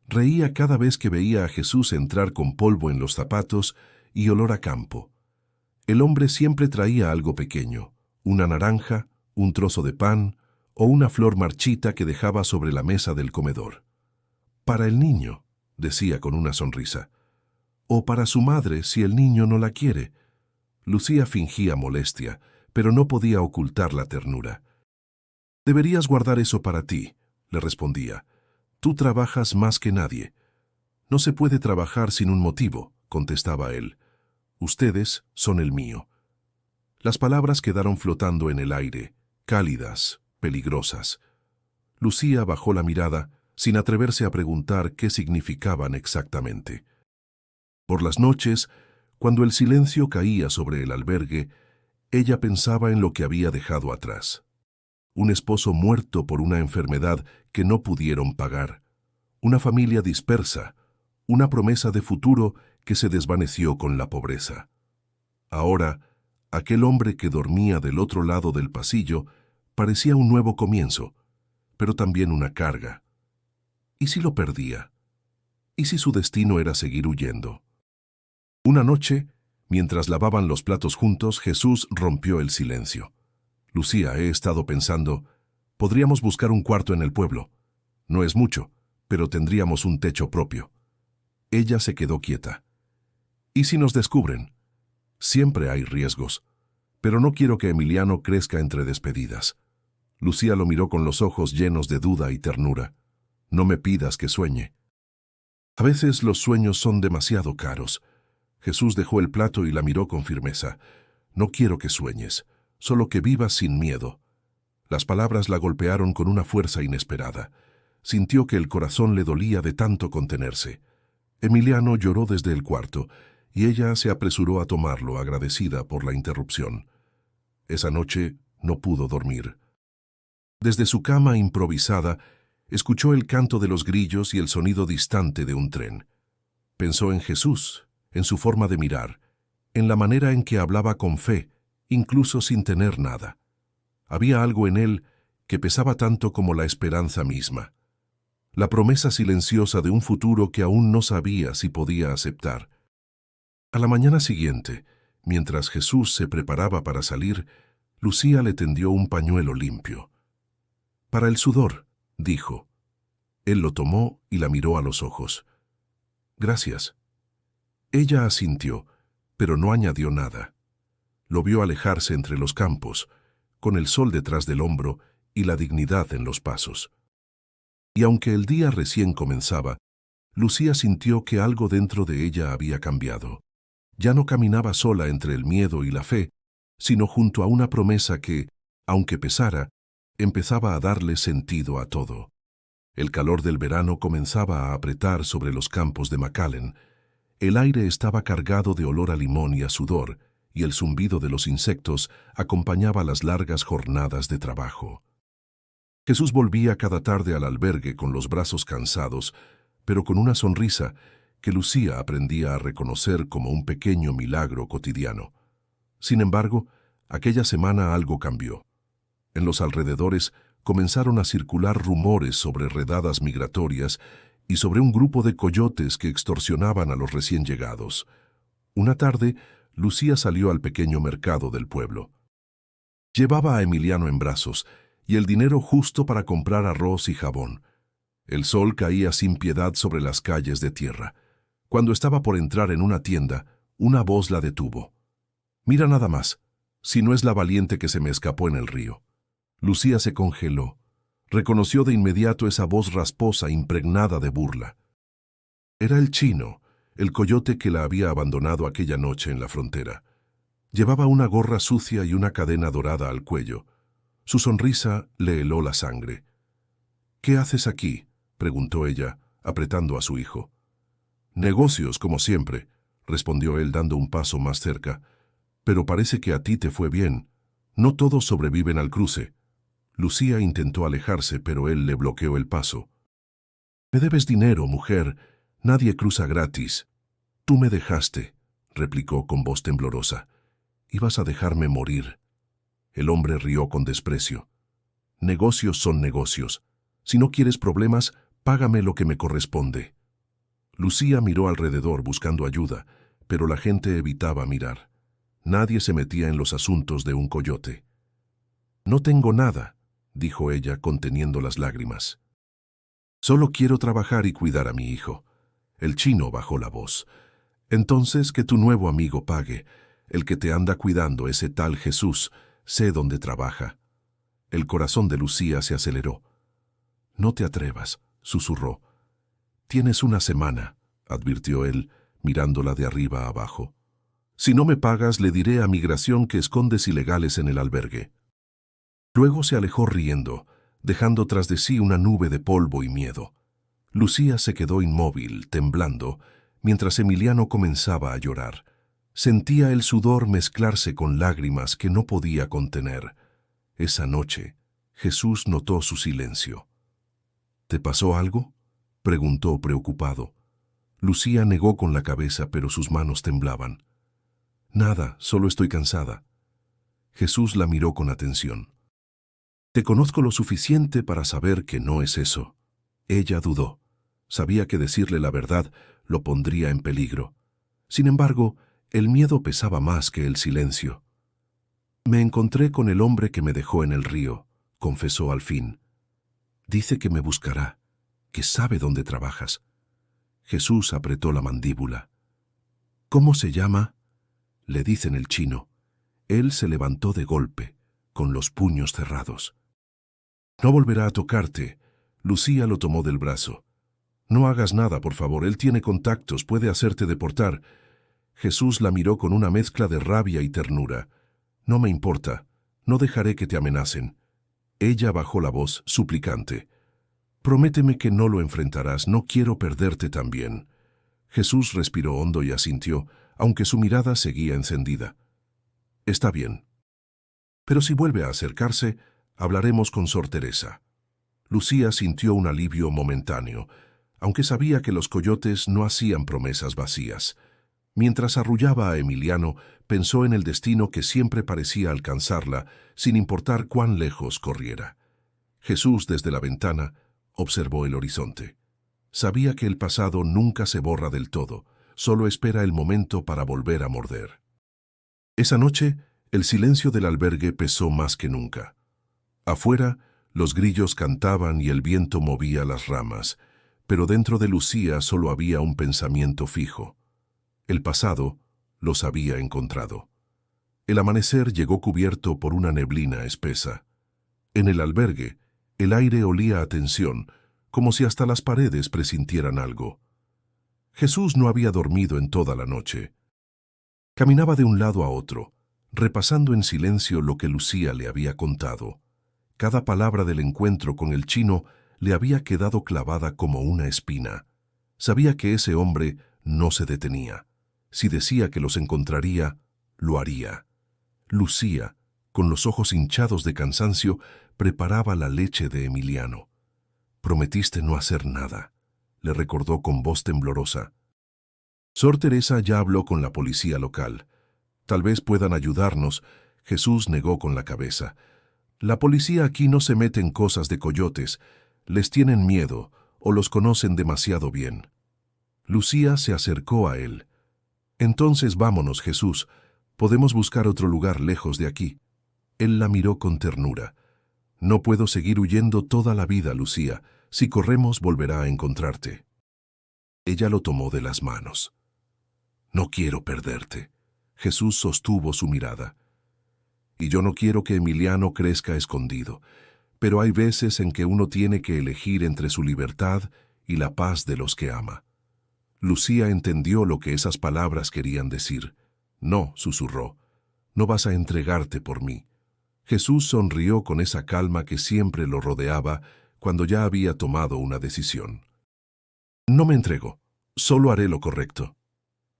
Reía cada vez que veía a Jesús entrar con polvo en los zapatos y olor a campo. El hombre siempre traía algo pequeño, una naranja, un trozo de pan o una flor marchita que dejaba sobre la mesa del comedor. «Para el niño», decía con una sonrisa. «O para su madre si el niño no la quiere». Lucía fingía molestia, pero no podía ocultar la ternura. «Deberías guardar eso para ti», le respondía. «Tú trabajas más que nadie». «No se puede trabajar sin un motivo», contestaba él. «Ustedes son el mío». Las palabras quedaron flotando en el aire, cálidas, peligrosas. Lucía bajó la mirada, sin atreverse a preguntar qué significaban exactamente. Por las noches, cuando el silencio caía sobre el albergue, ella pensaba en lo que había dejado atrás. Un esposo muerto por una enfermedad que no pudieron pagar, una familia dispersa, una promesa de futuro que se desvaneció con la pobreza. Ahora, aquel hombre que dormía del otro lado del pasillo parecía un nuevo comienzo, pero también una carga. ¿Y si lo perdía? ¿Y si su destino era seguir huyendo? Una noche, mientras lavaban los platos juntos, Jesús rompió el silencio. «Lucía, he estado pensando, podríamos buscar un cuarto en el pueblo. No es mucho, pero tendríamos un techo propio». Ella se quedó quieta. «¿Y si nos descubren?» «Siempre hay riesgos, pero no quiero que Emiliano crezca entre despedidas». Lucía lo miró con los ojos llenos de duda y ternura. «No me pidas que sueñe». «A veces los sueños son demasiado caros». Jesús dejó el plato y la miró con firmeza. «No quiero que sueñes, solo que vivas sin miedo». Las palabras la golpearon con una fuerza inesperada. Sintió que el corazón le dolía de tanto contenerse. Emiliano lloró desde el cuarto, y ella se apresuró a tomarlo, agradecida por la interrupción. Esa noche no pudo dormir. Desde su cama improvisada, escuchó el canto de los grillos y el sonido distante de un tren. Pensó en Jesús, en su forma de mirar, en la manera en que hablaba con fe, incluso sin tener nada. Había algo en él que pesaba tanto como la esperanza misma. La promesa silenciosa de un futuro que aún no sabía si podía aceptar. A la mañana siguiente, mientras Jesús se preparaba para salir, Lucía le tendió un pañuelo limpio. «Para el sudor», dijo. Él lo tomó y la miró a los ojos. «Gracias». Ella asintió, pero no añadió nada. Lo vio alejarse entre los campos, con el sol detrás del hombro y la dignidad en los pasos. Y aunque el día recién comenzaba, Lucía sintió que algo dentro de ella había cambiado. Ya no caminaba sola entre el miedo y la fe, sino junto a una promesa que, aunque pesara, empezaba a darle sentido a todo. El calor del verano comenzaba a apretar sobre los campos de McAllen. El aire estaba cargado de olor a limón y a sudor, y el zumbido de los insectos acompañaba las largas jornadas de trabajo. Jesús volvía cada tarde al albergue con los brazos cansados, pero con una sonrisa que Lucía aprendía a reconocer como un pequeño milagro cotidiano. Sin embargo, aquella semana algo cambió. En los alrededores comenzaron a circular rumores sobre redadas migratorias y sobre un grupo de coyotes que extorsionaban a los recién llegados. Una tarde, Lucía salió al pequeño mercado del pueblo. Llevaba a Emiliano en brazos y el dinero justo para comprar arroz y jabón. El sol caía sin piedad sobre las calles de tierra. Cuando estaba por entrar en una tienda, una voz la detuvo. «Mira nada más, si no es la valiente que se me escapó en el río». Lucía se congeló. Reconoció de inmediato esa voz rasposa impregnada de burla. Era el chino, el coyote que la había abandonado aquella noche en la frontera. Llevaba una gorra sucia y una cadena dorada al cuello. Su sonrisa le heló la sangre. «¿Qué haces aquí?», preguntó ella, apretando a su hijo. «Negocios, como siempre», respondió él dando un paso más cerca. «Pero parece que a ti te fue bien. No todos sobreviven al cruce». Lucía intentó alejarse, pero él le bloqueó el paso. «Me debes dinero, mujer. Nadie cruza gratis». «Tú me dejaste», replicó con voz temblorosa. «Ibas a dejarme morir». El hombre rió con desprecio. «Negocios son negocios. Si no quieres problemas, págame lo que me corresponde». Lucía miró alrededor buscando ayuda, pero la gente evitaba mirar. Nadie se metía en los asuntos de un coyote. «No tengo nada», dijo ella conteniendo las lágrimas. «Solo quiero trabajar y cuidar a mi hijo». El chino bajó la voz. «Entonces que tu nuevo amigo pague. El que te anda cuidando, ese tal Jesús, sé dónde trabaja». El corazón de Lucía se aceleró. «No te atrevas», susurró. «Tienes una semana», advirtió él, mirándola de arriba a abajo. «Si no me pagas, le diré a Migración que escondes ilegales en el albergue». Luego se alejó riendo, dejando tras de sí una nube de polvo y miedo. Lucía se quedó inmóvil, temblando, mientras Emiliano comenzaba a llorar. Sentía el sudor mezclarse con lágrimas que no podía contener. Esa noche, Jesús notó su silencio. «¿Te pasó algo?», preguntó preocupado. Lucía negó con la cabeza, pero sus manos temblaban. «Nada, solo estoy cansada». Jesús la miró con atención. «Te conozco lo suficiente para saber que no es eso». Ella dudó. Sabía que decirle la verdad lo pondría en peligro. Sin embargo, el miedo pesaba más que el silencio. «Me encontré con el hombre que me dejó en el río», confesó al fin. «Dice que me buscará, que sabe dónde trabajas». Jesús apretó la mandíbula. «¿Cómo se llama?», le dicen el chino. Él se levantó de golpe, con los puños cerrados. «No volverá a tocarte». Lucía lo tomó del brazo. «No hagas nada, por favor, él tiene contactos, puede hacerte deportar». Jesús la miró con una mezcla de rabia y ternura. «No me importa, no dejaré que te amenacen». Ella bajó la voz, suplicante. «Prométeme que no lo enfrentarás, no quiero perderte también». Jesús respiró hondo y asintió, aunque su mirada seguía encendida. «Está bien. Pero si vuelve a acercarse, hablaremos con Sor Teresa». Lucía sintió un alivio momentáneo, aunque sabía que los coyotes no hacían promesas vacías. Mientras arrullaba a Emiliano, pensó en el destino que siempre parecía alcanzarla, sin importar cuán lejos corriera. Jesús, desde la ventana, observó el horizonte. Sabía que el pasado nunca se borra del todo, solo espera el momento para volver a morder. Esa noche, el silencio del albergue pesó más que nunca. Afuera, los grillos cantaban y el viento movía las ramas, pero dentro de Lucía solo había un pensamiento fijo. El pasado los había encontrado. El amanecer llegó cubierto por una neblina espesa. En el albergue, el aire olía a tensión, como si hasta las paredes presintieran algo. Jesús no había dormido en toda la noche. Caminaba de un lado a otro, repasando en silencio lo que Lucía le había contado. Cada palabra del encuentro con el chino le había quedado clavada como una espina. Sabía que ese hombre no se detenía. Si decía que los encontraría, lo haría. Lucía, con los ojos hinchados de cansancio, preparaba la leche de Emiliano. «Prometiste no hacer nada», le recordó con voz temblorosa. Sor Teresa ya habló con la policía local. «Tal vez puedan ayudarnos», Jesús negó con la cabeza. «La policía aquí no se mete en cosas de coyotes. Les tienen miedo o los conocen demasiado bien». Lucía se acercó a él. «Entonces vámonos, Jesús. Podemos buscar otro lugar lejos de aquí». Él la miró con ternura. «No puedo seguir huyendo toda la vida, Lucía. Si corremos, volverá a encontrarte». Ella lo tomó de las manos. «No quiero perderte». Jesús sostuvo su mirada. «Y yo no quiero que Emiliano crezca escondido, pero hay veces en que uno tiene que elegir entre su libertad y la paz de los que ama». Lucía entendió lo que esas palabras querían decir. «No», susurró, «no vas a entregarte por mí». Jesús sonrió con esa calma que siempre lo rodeaba cuando ya había tomado una decisión. «No me entrego, solo haré lo correcto».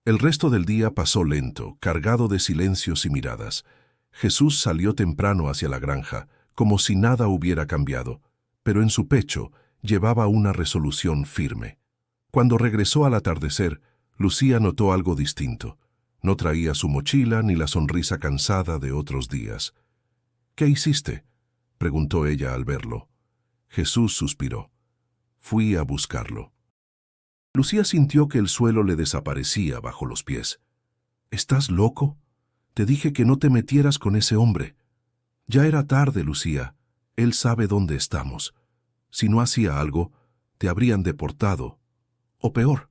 El resto del día pasó lento, cargado de silencios y miradas. Jesús salió temprano hacia la granja, como si nada hubiera cambiado, pero en su pecho llevaba una resolución firme. Cuando regresó al atardecer, Lucía notó algo distinto. No traía su mochila ni la sonrisa cansada de otros días. «¿Qué hiciste?», preguntó ella al verlo. Jesús suspiró. «Fui a buscarlo». Lucía sintió que el suelo le desaparecía bajo los pies. «¿Estás loco? Te dije que no te metieras con ese hombre». «Ya era tarde, Lucía. Él sabe dónde estamos. Si no hacía algo, te habrían deportado. O peor».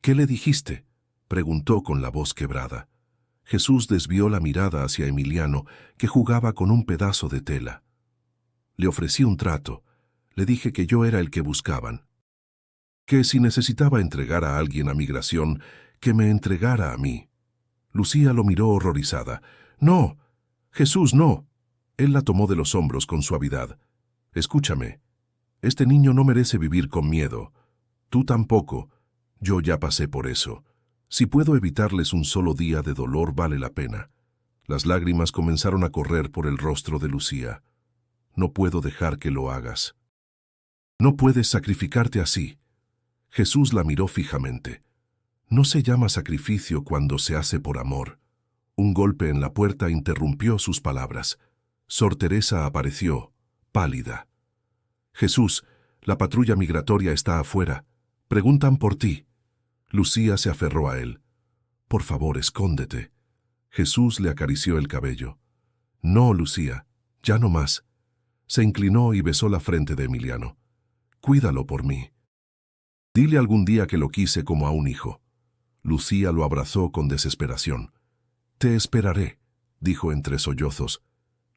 «¿Qué le dijiste?», preguntó con la voz quebrada. Jesús desvió la mirada hacia Emiliano, que jugaba con un pedazo de tela. «Le ofrecí un trato. Le dije que yo era el que buscaban. Que si necesitaba entregar a alguien a migración, que me entregara a mí». Lucía lo miró horrorizada. «No, Jesús, no». Él la tomó de los hombros con suavidad. «Escúchame. Este niño no merece vivir con miedo. Tú tampoco. Yo ya pasé por eso. Si puedo evitarles un solo día de dolor, vale la pena». Las lágrimas comenzaron a correr por el rostro de Lucía. «No puedo dejar que lo hagas. No puedes sacrificarte así». Jesús la miró fijamente. «No se llama sacrificio cuando se hace por amor». Un golpe en la puerta interrumpió sus palabras. Sor Teresa apareció, pálida. «Jesús, la patrulla migratoria está afuera. Preguntan por ti». Lucía se aferró a él. «Por favor, escóndete». Jesús le acarició el cabello. «No, Lucía, ya no más». Se inclinó y besó la frente de Emiliano. «Cuídalo por mí. Dile algún día que lo quise como a un hijo». Lucía lo abrazó con desesperación. «Te esperaré», dijo entre sollozos.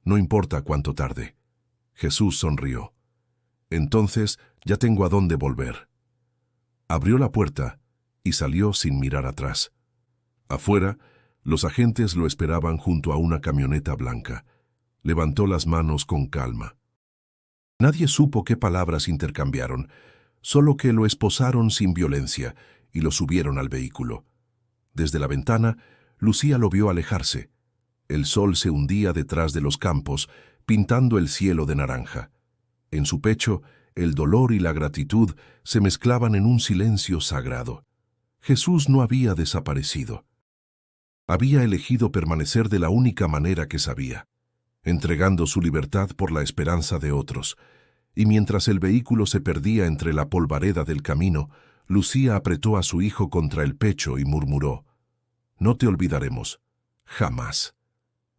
«No importa cuánto tarde». Jesús sonrió. «Entonces ya tengo a dónde volver». Abrió la puerta y salió sin mirar atrás. Afuera, los agentes lo esperaban junto a una camioneta blanca. Levantó las manos con calma. Nadie supo qué palabras intercambiaron, solo que lo esposaron sin violencia y lo subieron al vehículo. Desde la ventana, Lucía lo vio alejarse. El sol se hundía detrás de los campos, pintando el cielo de naranja. En su pecho, el dolor y la gratitud se mezclaban en un silencio sagrado. Jesús no había desaparecido. Había elegido permanecer de la única manera que sabía, entregando su libertad por la esperanza de otros. Y mientras el vehículo se perdía entre la polvareda del camino, Lucía apretó a su hijo contra el pecho y murmuró: «No te olvidaremos, jamás».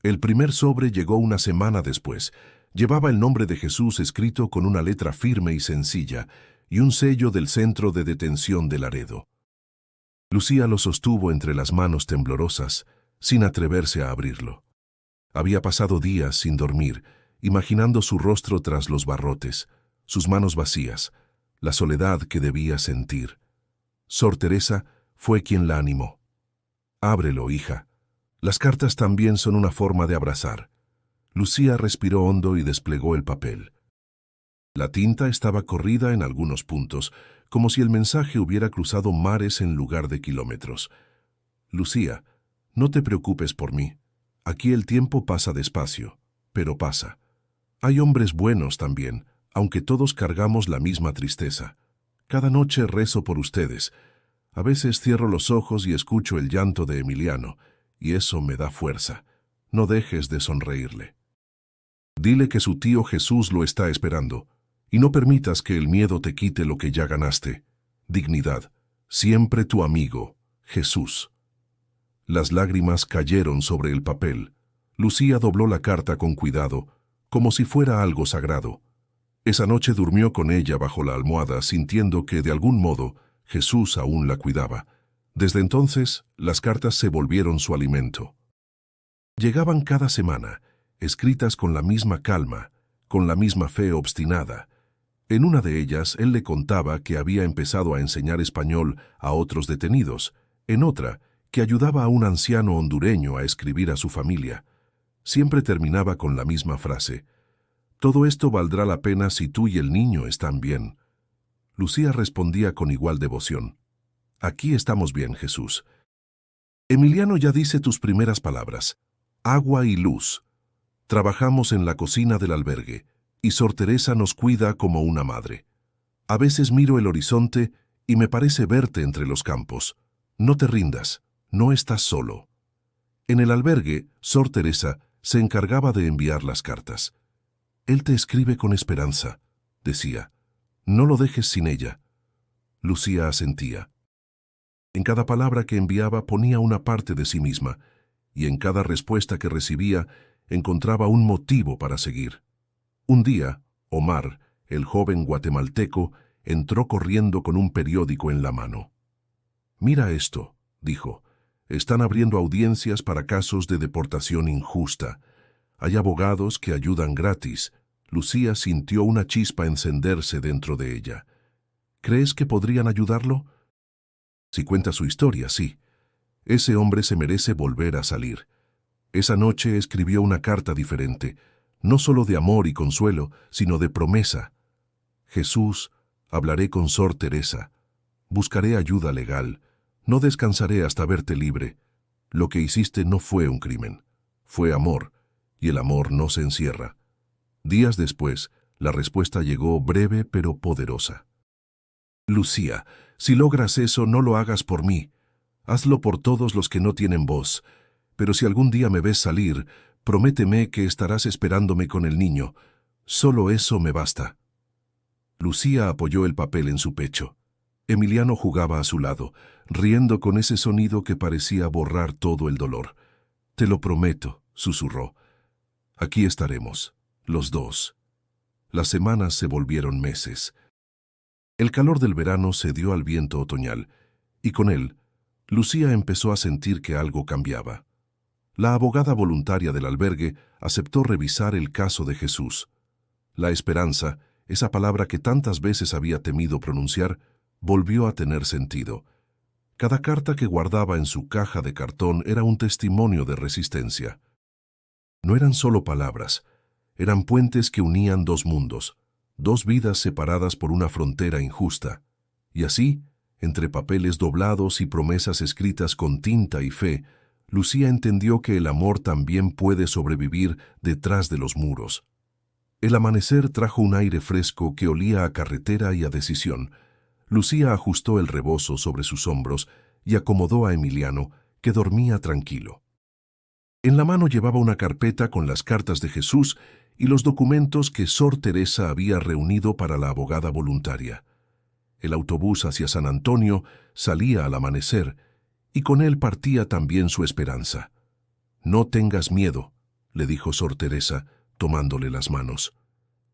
El primer sobre llegó una semana después. Llevaba el nombre de Jesús escrito con una letra firme y sencilla y un sello del Centro de Detención de Laredo. Lucía lo sostuvo entre las manos temblorosas, sin atreverse a abrirlo. Había pasado días sin dormir, imaginando su rostro tras los barrotes, sus manos vacías, la soledad que debía sentir. Sor Teresa fue quien la animó. «Ábrelo, hija. Las cartas también son una forma de abrazar». Lucía respiró hondo y desplegó el papel. La tinta estaba corrida en algunos puntos, como si el mensaje hubiera cruzado mares en lugar de kilómetros. Lucía, no te preocupes por mí. Aquí el tiempo pasa despacio, pero pasa. Hay hombres buenos también, aunque todos cargamos la misma tristeza. Cada noche rezo por ustedes. A veces cierro los ojos y escucho el llanto de Emiliano, y eso me da fuerza. No dejes de sonreírle. Dile que su tío Jesús lo está esperando, y no permitas que el miedo te quite lo que ya ganaste. Dignidad. Siempre tu amigo, Jesús. Las lágrimas cayeron sobre el papel. Lucía dobló la carta con cuidado, como si fuera algo sagrado. Esa noche durmió con ella bajo la almohada, sintiendo que, de algún modo, Jesús aún la cuidaba. Desde entonces, las cartas se volvieron su alimento. Llegaban cada semana, escritas con la misma calma, con la misma fe obstinada. En una de ellas, él le contaba que había empezado a enseñar español a otros detenidos. En otra, que ayudaba a un anciano hondureño a escribir a su familia. Siempre terminaba con la misma frase: «Todo esto valdrá la pena si tú y el niño están bien». Lucía respondía con igual devoción: «Aquí estamos bien, Jesús». Emiliano ya dice tus primeras palabras: agua y luz. Trabajamos en la cocina del albergue, y Sor Teresa nos cuida como una madre. A veces miro el horizonte y me parece verte entre los campos. No te rindas, no estás solo. En el albergue, Sor Teresa se encargaba de enviar las cartas. Él te escribe con esperanza, decía. No lo dejes sin ella. Lucía asentía. En cada palabra que enviaba ponía una parte de sí misma, y en cada respuesta que recibía encontraba un motivo para seguir. Un día, Omar, el joven guatemalteco, entró corriendo con un periódico en la mano. «Mira esto», dijo. «Están abriendo audiencias para casos de deportación injusta. Hay abogados que ayudan gratis». Lucía sintió una chispa encenderse dentro de ella. «¿Crees que podrían ayudarlo?» Si cuenta su historia, sí. Ese hombre se merece volver a salir. Esa noche escribió una carta diferente, no solo de amor y consuelo, sino de promesa. «Jesús, hablaré con Sor Teresa. Buscaré ayuda legal. No descansaré hasta verte libre. Lo que hiciste no fue un crimen. Fue amor, y el amor no se encierra». Días después, la respuesta llegó breve pero poderosa. «Lucía, si logras eso, no lo hagas por mí. Hazlo por todos los que no tienen voz. Pero si algún día me ves salir, prométeme que estarás esperándome con el niño. Solo eso me basta». Lucía apoyó el papel en su pecho. Emiliano jugaba a su lado, riendo con ese sonido que parecía borrar todo el dolor. «Te lo prometo», susurró. «Aquí estaremos, los dos». Las semanas se volvieron meses. El calor del verano cedió al viento otoñal, y con él, Lucía empezó a sentir que algo cambiaba. La abogada voluntaria del albergue aceptó revisar el caso de Jesús. La esperanza, esa palabra que tantas veces había temido pronunciar, volvió a tener sentido. Cada carta que guardaba en su caja de cartón era un testimonio de resistencia. No eran solo palabras, eran puentes que unían dos mundos, dos vidas separadas por una frontera injusta. Y así, entre papeles doblados y promesas escritas con tinta y fe, Lucía entendió que el amor también puede sobrevivir detrás de los muros. El amanecer trajo un aire fresco que olía a carretera y a decisión. Lucía ajustó el rebozo sobre sus hombros y acomodó a Emiliano, que dormía tranquilo. En la mano llevaba una carpeta con las cartas de Jesús y los documentos que Sor Teresa había reunido para la abogada voluntaria. El autobús hacia San Antonio salía al amanecer, y con él partía también su esperanza. «No tengas miedo», le dijo Sor Teresa, tomándole las manos.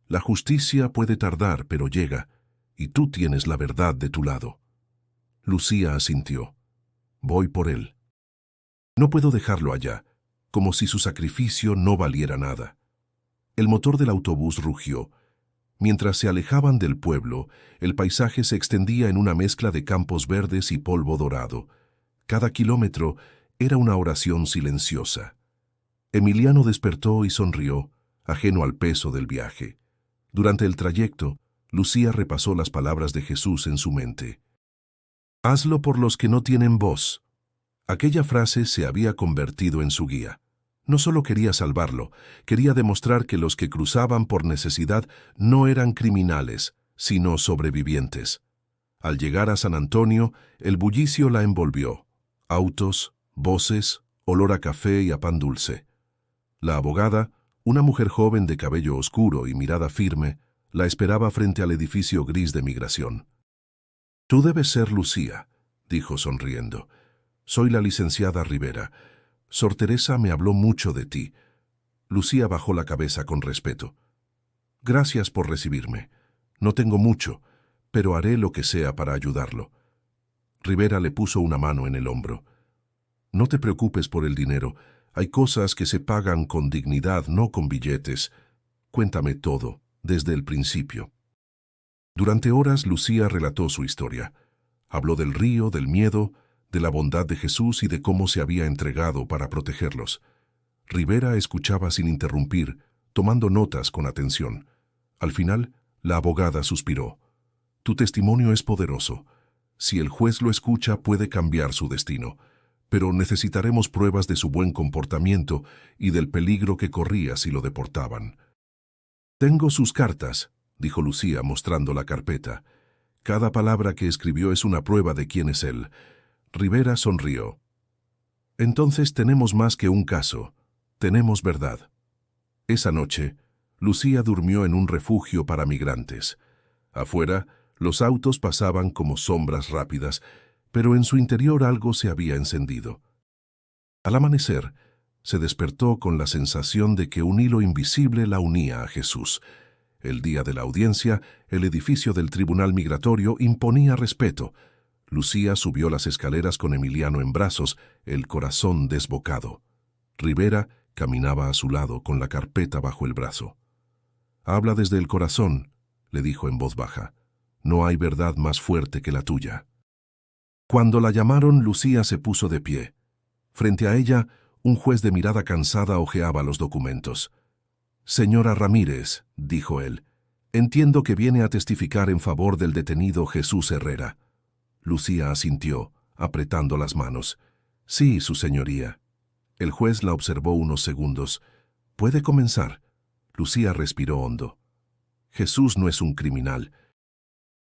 «La justicia puede tardar, pero llega, y tú tienes la verdad de tu lado». Lucía asintió. «Voy por él. No puedo dejarlo allá, como si su sacrificio no valiera nada». El motor del autobús rugió. Mientras se alejaban del pueblo, el paisaje se extendía en una mezcla de campos verdes y polvo dorado. Cada kilómetro era una oración silenciosa. Emiliano despertó y sonrió, ajeno al peso del viaje. Durante el trayecto, Lucía repasó las palabras de Jesús en su mente. «Hazlo por los que no tienen voz». Aquella frase se había convertido en su guía. No solo quería salvarlo, quería demostrar que los que cruzaban por necesidad no eran criminales, sino sobrevivientes. Al llegar a San Antonio, el bullicio la envolvió. Autos, voces, olor a café y a pan dulce. La abogada, una mujer joven de cabello oscuro y mirada firme, la esperaba frente al edificio gris de migración. «Tú debes ser Lucía», dijo sonriendo. «Soy la licenciada Rivera. Sor Teresa me habló mucho de ti». Lucía bajó la cabeza con respeto. «Gracias por recibirme. No tengo mucho, pero haré lo que sea para ayudarlo». Rivera le puso una mano en el hombro. «No te preocupes por el dinero. Hay cosas que se pagan con dignidad, no con billetes. Cuéntame todo, desde el principio». Durante horas Lucía relató su historia. Habló del río, del miedo, de la bondad de Jesús y de cómo se había entregado para protegerlos. Rivera escuchaba sin interrumpir, tomando notas con atención. Al final, la abogada suspiró. «Tu testimonio es poderoso. Si el juez lo escucha, puede cambiar su destino. Pero necesitaremos pruebas de su buen comportamiento y del peligro que corría si lo deportaban». «Tengo sus cartas», dijo Lucía mostrando la carpeta. «Cada palabra que escribió es una prueba de quién es él». Rivera sonrió. «Entonces tenemos más que un caso. Tenemos verdad». Esa noche, Lucía durmió en un refugio para migrantes. Afuera, los autos pasaban como sombras rápidas, pero en su interior algo se había encendido. Al amanecer, se despertó con la sensación de que un hilo invisible la unía a Jesús. El día de la audiencia, el edificio del tribunal migratorio imponía respeto. Lucía subió las escaleras con Emiliano en brazos, el corazón desbocado. Rivera caminaba a su lado con la carpeta bajo el brazo. «Habla desde el corazón», le dijo en voz baja. «No hay verdad más fuerte que la tuya». Cuando la llamaron, Lucía se puso de pie. Frente a ella, un juez de mirada cansada hojeaba los documentos. «Señora Ramírez», dijo él, «entiendo que viene a testificar en favor del detenido Jesús Herrera». Lucía asintió, apretando las manos. «Sí, su señoría». El juez la observó unos segundos. «Puede comenzar». Lucía respiró hondo. «Jesús no es un criminal.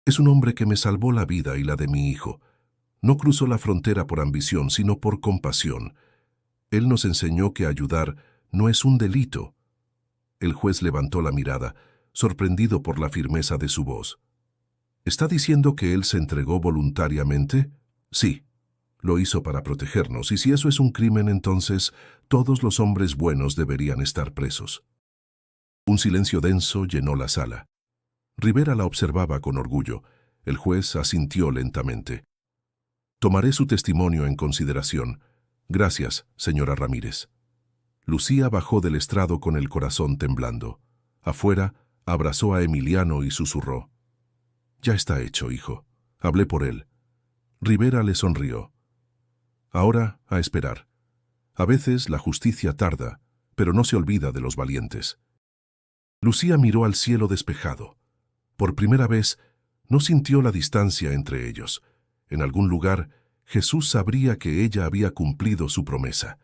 Es un hombre que me salvó la vida y la de mi hijo. No cruzó la frontera por ambición, sino por compasión. Él nos enseñó que ayudar no es un delito». El juez levantó la mirada, sorprendido por la firmeza de su voz. «¿Está diciendo que él se entregó voluntariamente?» «Sí, lo hizo para protegernos, y si eso es un crimen, entonces todos los hombres buenos deberían estar presos». Un silencio denso llenó la sala. Rivera la observaba con orgullo. El juez asintió lentamente. «Tomaré su testimonio en consideración. Gracias, señora Ramírez». Lucía bajó del estrado con el corazón temblando. Afuera, abrazó a Emiliano y susurró: «Ya está hecho, hijo. Hablé por él». Rivera le sonrió. «Ahora, a esperar. A veces la justicia tarda, pero no se olvida de los valientes». Lucía miró al cielo despejado. Por primera vez, no sintió la distancia entre ellos. En algún lugar, Jesús sabría que ella había cumplido su promesa.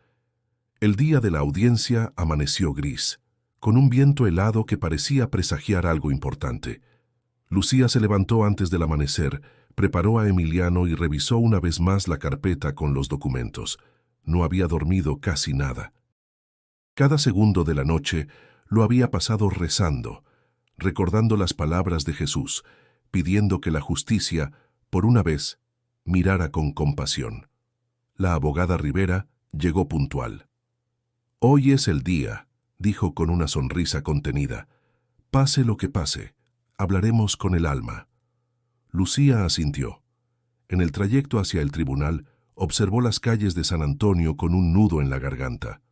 El día de la audiencia amaneció gris, con un viento helado que parecía presagiar algo importante. Lucía se levantó antes del amanecer, preparó a Emiliano y revisó una vez más la carpeta con los documentos. No había dormido casi nada. Cada segundo de la noche lo había pasado rezando, recordando las palabras de Jesús, pidiendo que la justicia, por una vez, mirara con compasión. La abogada Rivera llegó puntual. «Hoy es el día», dijo con una sonrisa contenida. «Pase lo que pase, hablaremos con el alma». Lucía asintió. En el trayecto hacia el tribunal, observó las calles de San Antonio con un nudo en la garganta.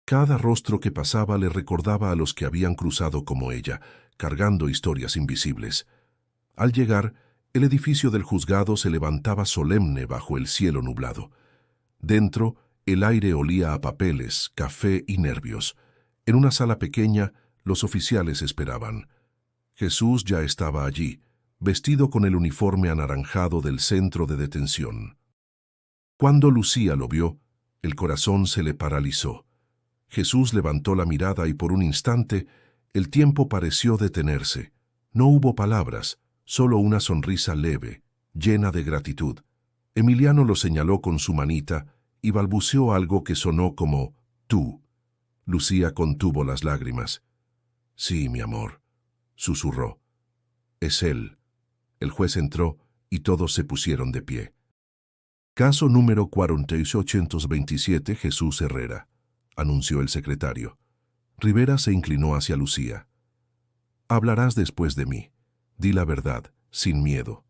Cada rostro que pasaba le recordaba a los que habían cruzado como ella, cargando historias invisibles. Al llegar, el edificio del juzgado se levantaba solemne bajo el cielo nublado. Dentro, el aire olía a papeles, café y nervios. En una sala pequeña, los oficiales esperaban. Jesús ya estaba allí, vestido con el uniforme anaranjado del centro de detención. Cuando Lucía lo vio, el corazón se le paralizó. Jesús levantó la mirada y por un instante el tiempo pareció detenerse. No hubo palabras, solo una sonrisa leve, llena de gratitud. Emiliano lo señaló con su manita y balbuceó algo que sonó como «tú». Lucía contuvo las lágrimas. «Sí, mi amor», susurró. «Es él». El juez entró y todos se pusieron de pie. Caso número 4827, Jesús Herrera, anunció el secretario. Rivera se inclinó hacia Lucía. «Hablarás después de mí. Di la verdad, sin miedo».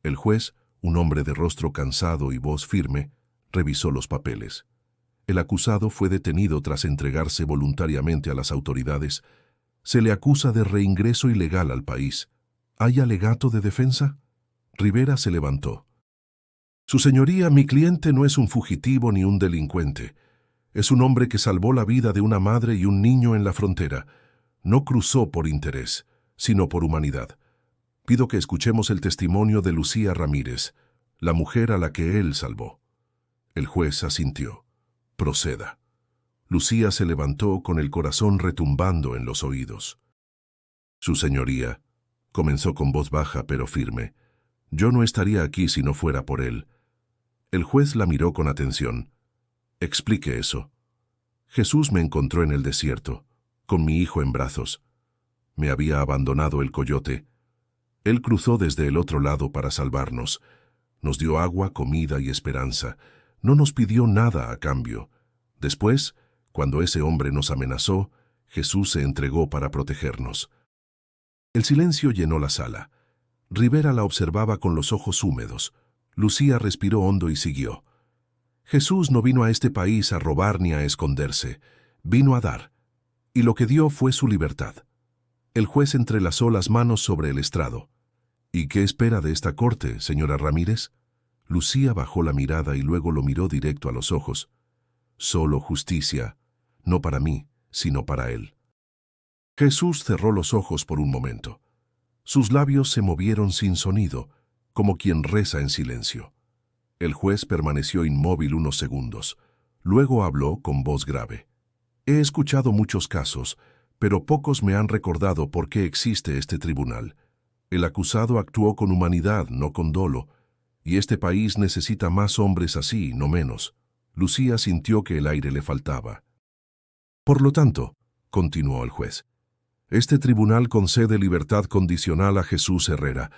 El juez, un hombre de rostro cansado y voz firme, revisó los papeles. El acusado fue detenido tras entregarse voluntariamente a las autoridades. Se le acusa de reingreso ilegal al país. ¿Hay alegato de defensa? Rivera se levantó. «Su señoría, mi cliente no es un fugitivo ni un delincuente. Es un hombre que salvó la vida de una madre y un niño en la frontera. No cruzó por interés, sino por humanidad. Pido que escuchemos el testimonio de Lucía Ramírez, la mujer a la que él salvó». El juez asintió. «Proceda». Lucía se levantó con el corazón retumbando en los oídos. «Su señoría», comenzó con voz baja pero firme, «yo no estaría aquí si no fuera por él». El juez la miró con atención. «Explique eso». «Jesús me encontró en el desierto, con mi hijo en brazos. Me había abandonado el coyote. Él cruzó desde el otro lado para salvarnos. Nos dio agua, comida y esperanza. No nos pidió nada a cambio. Después, cuando ese hombre nos amenazó, Jesús se entregó para protegernos». El silencio llenó la sala. Rivera la observaba con los ojos húmedos. Lucía respiró hondo y siguió. «Jesús no vino a este país a robar ni a esconderse. Vino a dar. Y lo que dio fue su libertad». El juez entrelazó las manos sobre el estrado. «¿Y qué espera de esta corte, señora Ramírez?» Lucía bajó la mirada y luego lo miró directo a los ojos. «Solo justicia, no para mí, sino para él». Jesús cerró los ojos por un momento. Sus labios se movieron sin sonido, como quien reza en silencio. El juez permaneció inmóvil unos segundos. Luego habló con voz grave. «He escuchado muchos casos, pero pocos me han recordado por qué existe este tribunal. El acusado actuó con humanidad, no con dolo, y este país necesita más hombres así, no menos». Lucía sintió que el aire le faltaba. «Por lo tanto», continuó el juez, «este tribunal concede libertad condicional a Jesús Herrera,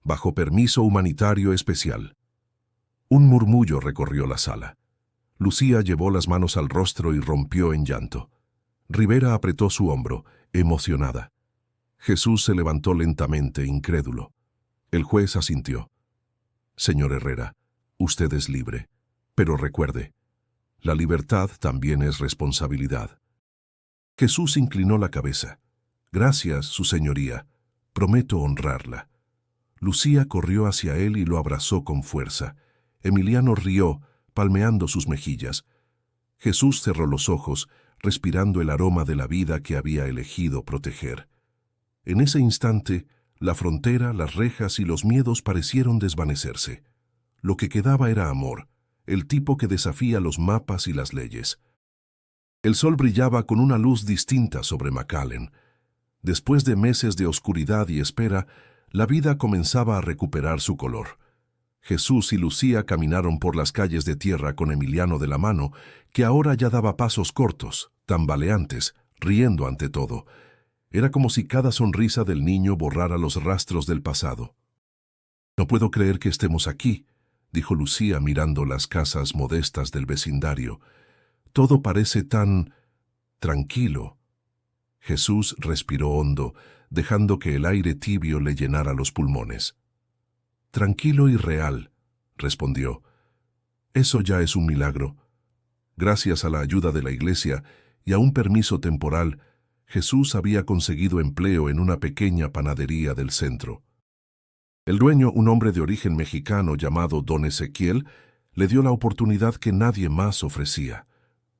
bajo permiso humanitario especial». Un murmullo recorrió la sala. Lucía llevó las manos al rostro y rompió en llanto. Rivera apretó su hombro, emocionada. Jesús se levantó lentamente, incrédulo. El juez asintió. «Señor Herrera, usted es libre, pero recuerde, la libertad también es responsabilidad». Jesús inclinó la cabeza. «Gracias, su señoría. Prometo honrarla». Lucía corrió hacia él y lo abrazó con fuerza. Emiliano rió, palmeando sus mejillas. Jesús cerró los ojos, respirando el aroma de la vida que había elegido proteger. En ese instante, la frontera, las rejas y los miedos parecieron desvanecerse. Lo que quedaba era amor, el tipo que desafía los mapas y las leyes. El sol brillaba con una luz distinta sobre McAllen. Después de meses de oscuridad y espera, la vida comenzaba a recuperar su color. Jesús y Lucía caminaron por las calles de tierra con Emiliano de la mano, que ahora ya daba pasos cortos, tambaleantes, riendo ante todo. Era como si cada sonrisa del niño borrara los rastros del pasado. «No puedo creer que estemos aquí», dijo Lucía mirando las casas modestas del vecindario. «Todo parece tan tranquilo». Jesús respiró hondo, dejando que el aire tibio le llenara los pulmones. «Tranquilo y real», respondió. «Eso ya es un milagro. Gracias a la ayuda de la iglesia y a un permiso temporal, Jesús había conseguido empleo en una pequeña panadería del centro. El dueño, un hombre de origen mexicano llamado Don Ezequiel, le dio la oportunidad que nadie más ofrecía.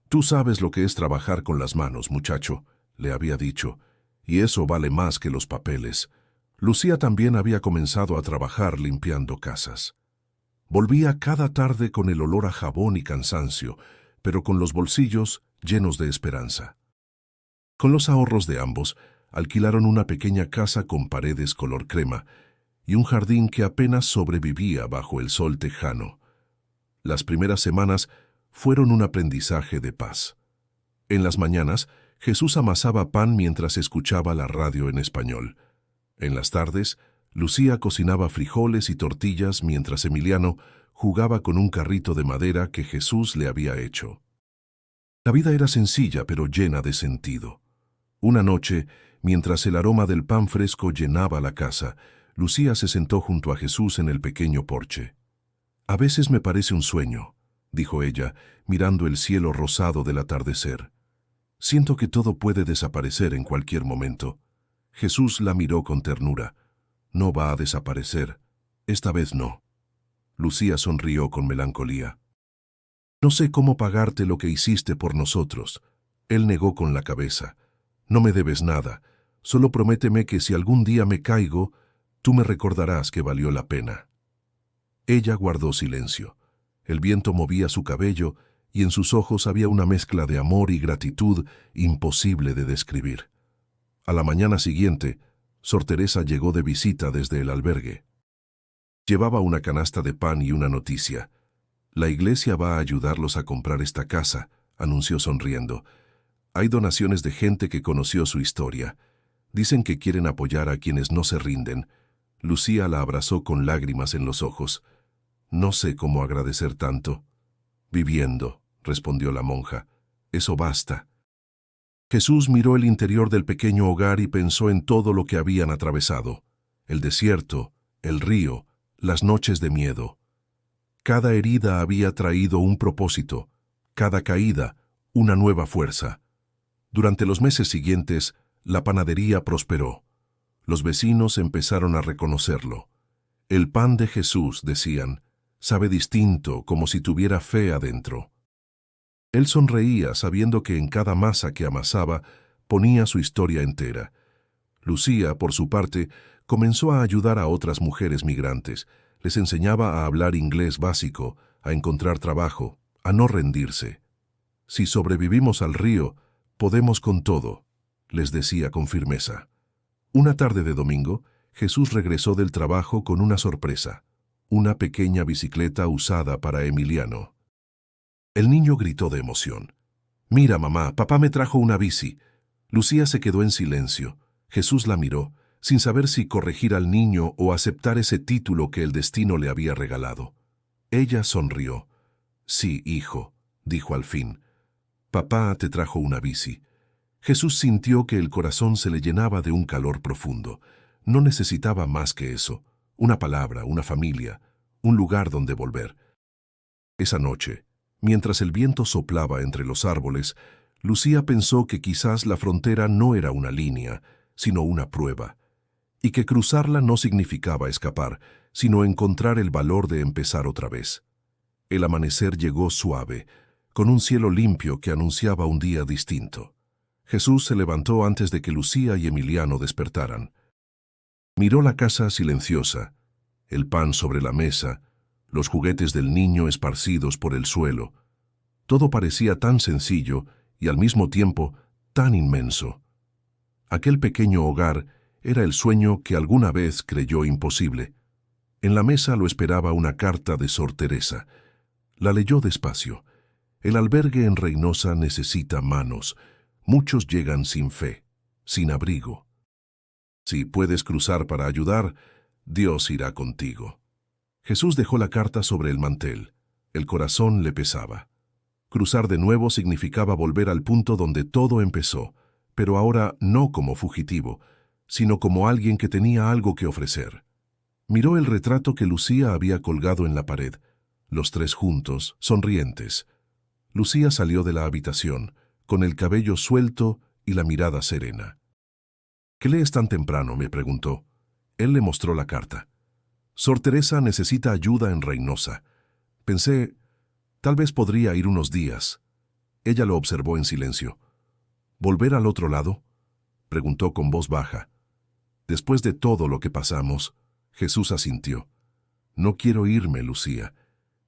«Tú sabes lo que es trabajar con las manos, muchacho», le había dicho, «y eso vale más que los papeles. Lucía también había comenzado a trabajar limpiando casas. Volvía cada tarde con el olor a jabón y cansancio, pero con los bolsillos llenos de esperanza. Con los ahorros de ambos, alquilaron una pequeña casa con paredes color crema y un jardín que apenas sobrevivía bajo el sol tejano. Las primeras semanas fueron un aprendizaje de paz. En las mañanas, Jesús amasaba pan mientras escuchaba la radio en español. En las tardes, Lucía cocinaba frijoles y tortillas mientras Emiliano jugaba con un carrito de madera que Jesús le había hecho. La vida era sencilla pero llena de sentido. Una noche, mientras el aroma del pan fresco llenaba la casa, Lucía se sentó junto a Jesús en el pequeño porche. «A veces me parece un sueño», dijo ella, mirando el cielo rosado del atardecer. «Siento que todo puede desaparecer en cualquier momento». Jesús la miró con ternura. «No va a desaparecer. Esta vez no». Lucía sonrió con melancolía. «No sé cómo pagarte lo que hiciste por nosotros». Él negó con la cabeza. «No me debes nada. Solo prométeme que si algún día me caigo, tú me recordarás que valió la pena». Ella guardó silencio. El viento movía su cabello y en sus ojos había una mezcla de amor y gratitud imposible de describir. A la mañana siguiente, Sor Teresa llegó de visita desde el albergue. Llevaba una canasta de pan y una noticia. «La iglesia va a ayudarlos a comprar esta casa», anunció sonriendo. «Hay donaciones de gente que conoció su historia. Dicen que quieren apoyar a quienes no se rinden». Lucía la abrazó con lágrimas en los ojos. «No sé cómo agradecer tanto». «Viviendo», respondió la monja. «Eso basta». Jesús miró el interior del pequeño hogar y pensó en todo lo que habían atravesado. El desierto, el río, las noches de miedo. Cada herida había traído un propósito, cada caída, una nueva fuerza. Durante los meses siguientes, la panadería prosperó. Los vecinos empezaron a reconocerlo. «El pan de Jesús», decían, «sabe distinto, como si tuviera fe adentro». Él sonreía sabiendo que en cada masa que amasaba ponía su historia entera. Lucía, por su parte, comenzó a ayudar a otras mujeres migrantes. Les enseñaba a hablar inglés básico, a encontrar trabajo, a no rendirse. «Si sobrevivimos al río, podemos con todo», les decía con firmeza. Una tarde de domingo, Jesús regresó del trabajo con una sorpresa, una pequeña bicicleta usada para Emiliano. El niño gritó de emoción. «Mira, mamá, papá me trajo una bici». Lucía se quedó en silencio. Jesús la miró, sin saber si corregir al niño o aceptar ese título que el destino le había regalado. Ella sonrió. «Sí, hijo», dijo al fin. «Papá te trajo una bici». Jesús sintió que el corazón se le llenaba de un calor profundo. No necesitaba más que eso. Una palabra, una familia, un lugar donde volver. Esa noche, mientras el viento soplaba entre los árboles, Lucía pensó que quizás la frontera no era una línea, sino una prueba, y que cruzarla no significaba escapar, sino encontrar el valor de empezar otra vez. El amanecer llegó suave, con un cielo limpio que anunciaba un día distinto. Jesús se levantó antes de que Lucía y Emiliano despertaran. Miró la casa silenciosa, el pan sobre la mesa, los juguetes del niño esparcidos por el suelo. Todo parecía tan sencillo y al mismo tiempo tan inmenso. Aquel pequeño hogar era el sueño que alguna vez creyó imposible. En la mesa lo esperaba una carta de Sor Teresa. La leyó despacio. El albergue en Reynosa necesita manos. Muchos llegan sin fe, sin abrigo. Si puedes cruzar para ayudar, Dios irá contigo. Jesús dejó la carta sobre el mantel. El corazón le pesaba. Cruzar de nuevo significaba volver al punto donde todo empezó, pero ahora no como fugitivo, sino como alguien que tenía algo que ofrecer. Miró el retrato que Lucía había colgado en la pared, los tres juntos, sonrientes. Lucía salió de la habitación, con el cabello suelto y la mirada serena. «¿Qué lees tan temprano?», me preguntó. Él le mostró la carta. «Sor Teresa necesita ayuda en Reynosa. Pensé, tal vez podría ir unos días». Ella lo observó en silencio. «¿Volver al otro lado?», preguntó con voz baja. Después de todo lo que pasamos, Jesús asintió. No quiero irme, Lucía,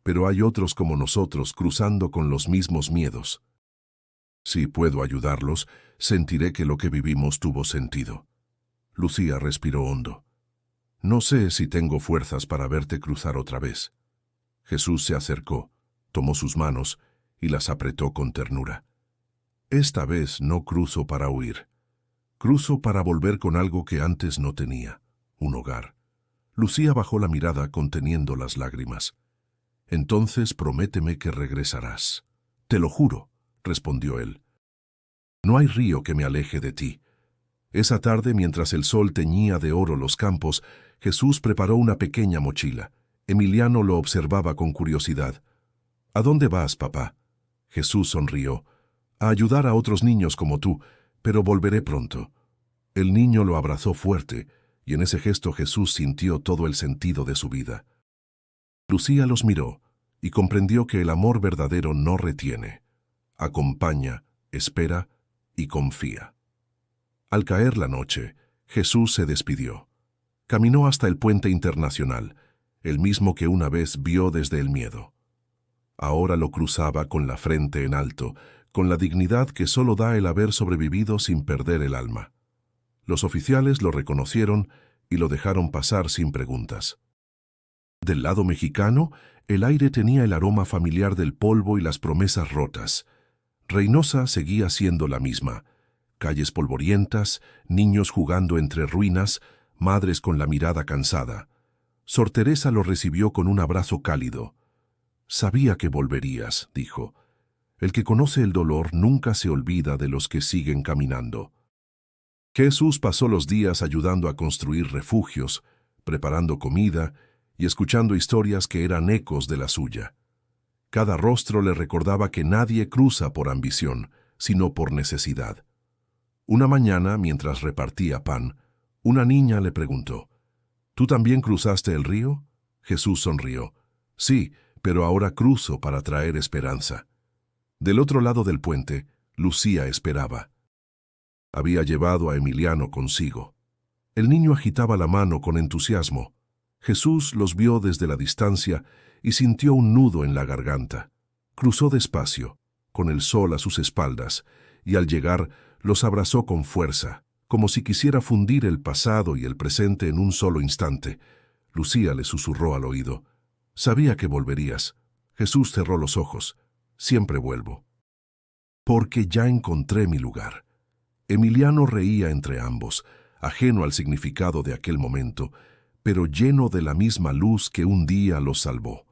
pero hay otros como nosotros cruzando con los mismos miedos. Si puedo ayudarlos, sentiré que lo que vivimos tuvo sentido. Lucía respiró hondo. No sé si tengo fuerzas para verte cruzar otra vez. Jesús se acercó, tomó sus manos y las apretó con ternura. Esta vez no cruzo para huir. Cruzo para volver con algo que antes no tenía, un hogar. Lucía bajó la mirada conteniendo las lágrimas. Entonces prométeme que regresarás. Te lo juro, respondió él. No hay río que me aleje de ti. Esa tarde, mientras el sol teñía de oro los campos, Jesús preparó una pequeña mochila. Emiliano lo observaba con curiosidad. ¿A dónde vas, papá? Jesús sonrió. A ayudar a otros niños como tú, pero volveré pronto. El niño lo abrazó fuerte, y en ese gesto Jesús sintió todo el sentido de su vida. Lucía los miró y comprendió que el amor verdadero no retiene. Acompaña, espera y confía. Al caer la noche, Jesús se despidió. Caminó hasta el puente internacional, el mismo que una vez vio desde el miedo. Ahora lo cruzaba con la frente en alto, con la dignidad que solo da el haber sobrevivido sin perder el alma. Los oficiales lo reconocieron y lo dejaron pasar sin preguntas. Del lado mexicano, el aire tenía el aroma familiar del polvo y las promesas rotas. Reynosa seguía siendo la misma. Calles polvorientas, niños jugando entre ruinas, madres con la mirada cansada. Sor Teresa lo recibió con un abrazo cálido. «Sabía que volverías», dijo. «El que conoce el dolor nunca se olvida de los que siguen caminando». Jesús pasó los días ayudando a construir refugios, preparando comida y escuchando historias que eran ecos de la suya. Cada rostro le recordaba que nadie cruza por ambición, sino por necesidad. Una mañana, mientras repartía pan, una niña le preguntó, «¿Tú también cruzaste el río?» Jesús sonrió. «Sí, pero ahora cruzo para traer esperanza». Del otro lado del puente, Lucía esperaba. Había llevado a Emiliano consigo. El niño agitaba la mano con entusiasmo. Jesús los vio desde la distancia y sintió un nudo en la garganta. Cruzó despacio, con el sol a sus espaldas, y al llegar los abrazó con fuerza, como si quisiera fundir el pasado y el presente en un solo instante. Lucía le susurró al oído. «Sabía que volverías». Jesús cerró los ojos. «Siempre vuelvo. Porque ya encontré mi lugar». Emiliano reía entre ambos, ajeno al significado de aquel momento, pero lleno de la misma luz que un día los salvó.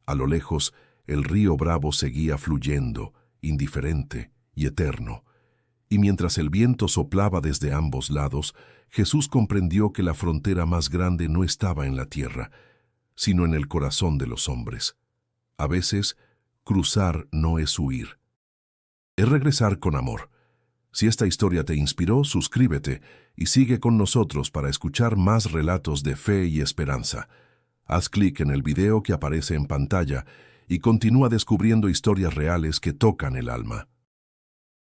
A lo lejos, el río Bravo seguía fluyendo, indiferente y eterno. Y mientras el viento soplaba desde ambos lados, Jesús comprendió que la frontera más grande no estaba en la tierra, sino en el corazón de los hombres. A veces, cruzar no es huir. Es regresar con amor. Si esta historia te inspiró, suscríbete y sigue con nosotros para escuchar más relatos de fe y esperanza. Haz clic en el video que aparece en pantalla y continúa descubriendo historias reales que tocan el alma.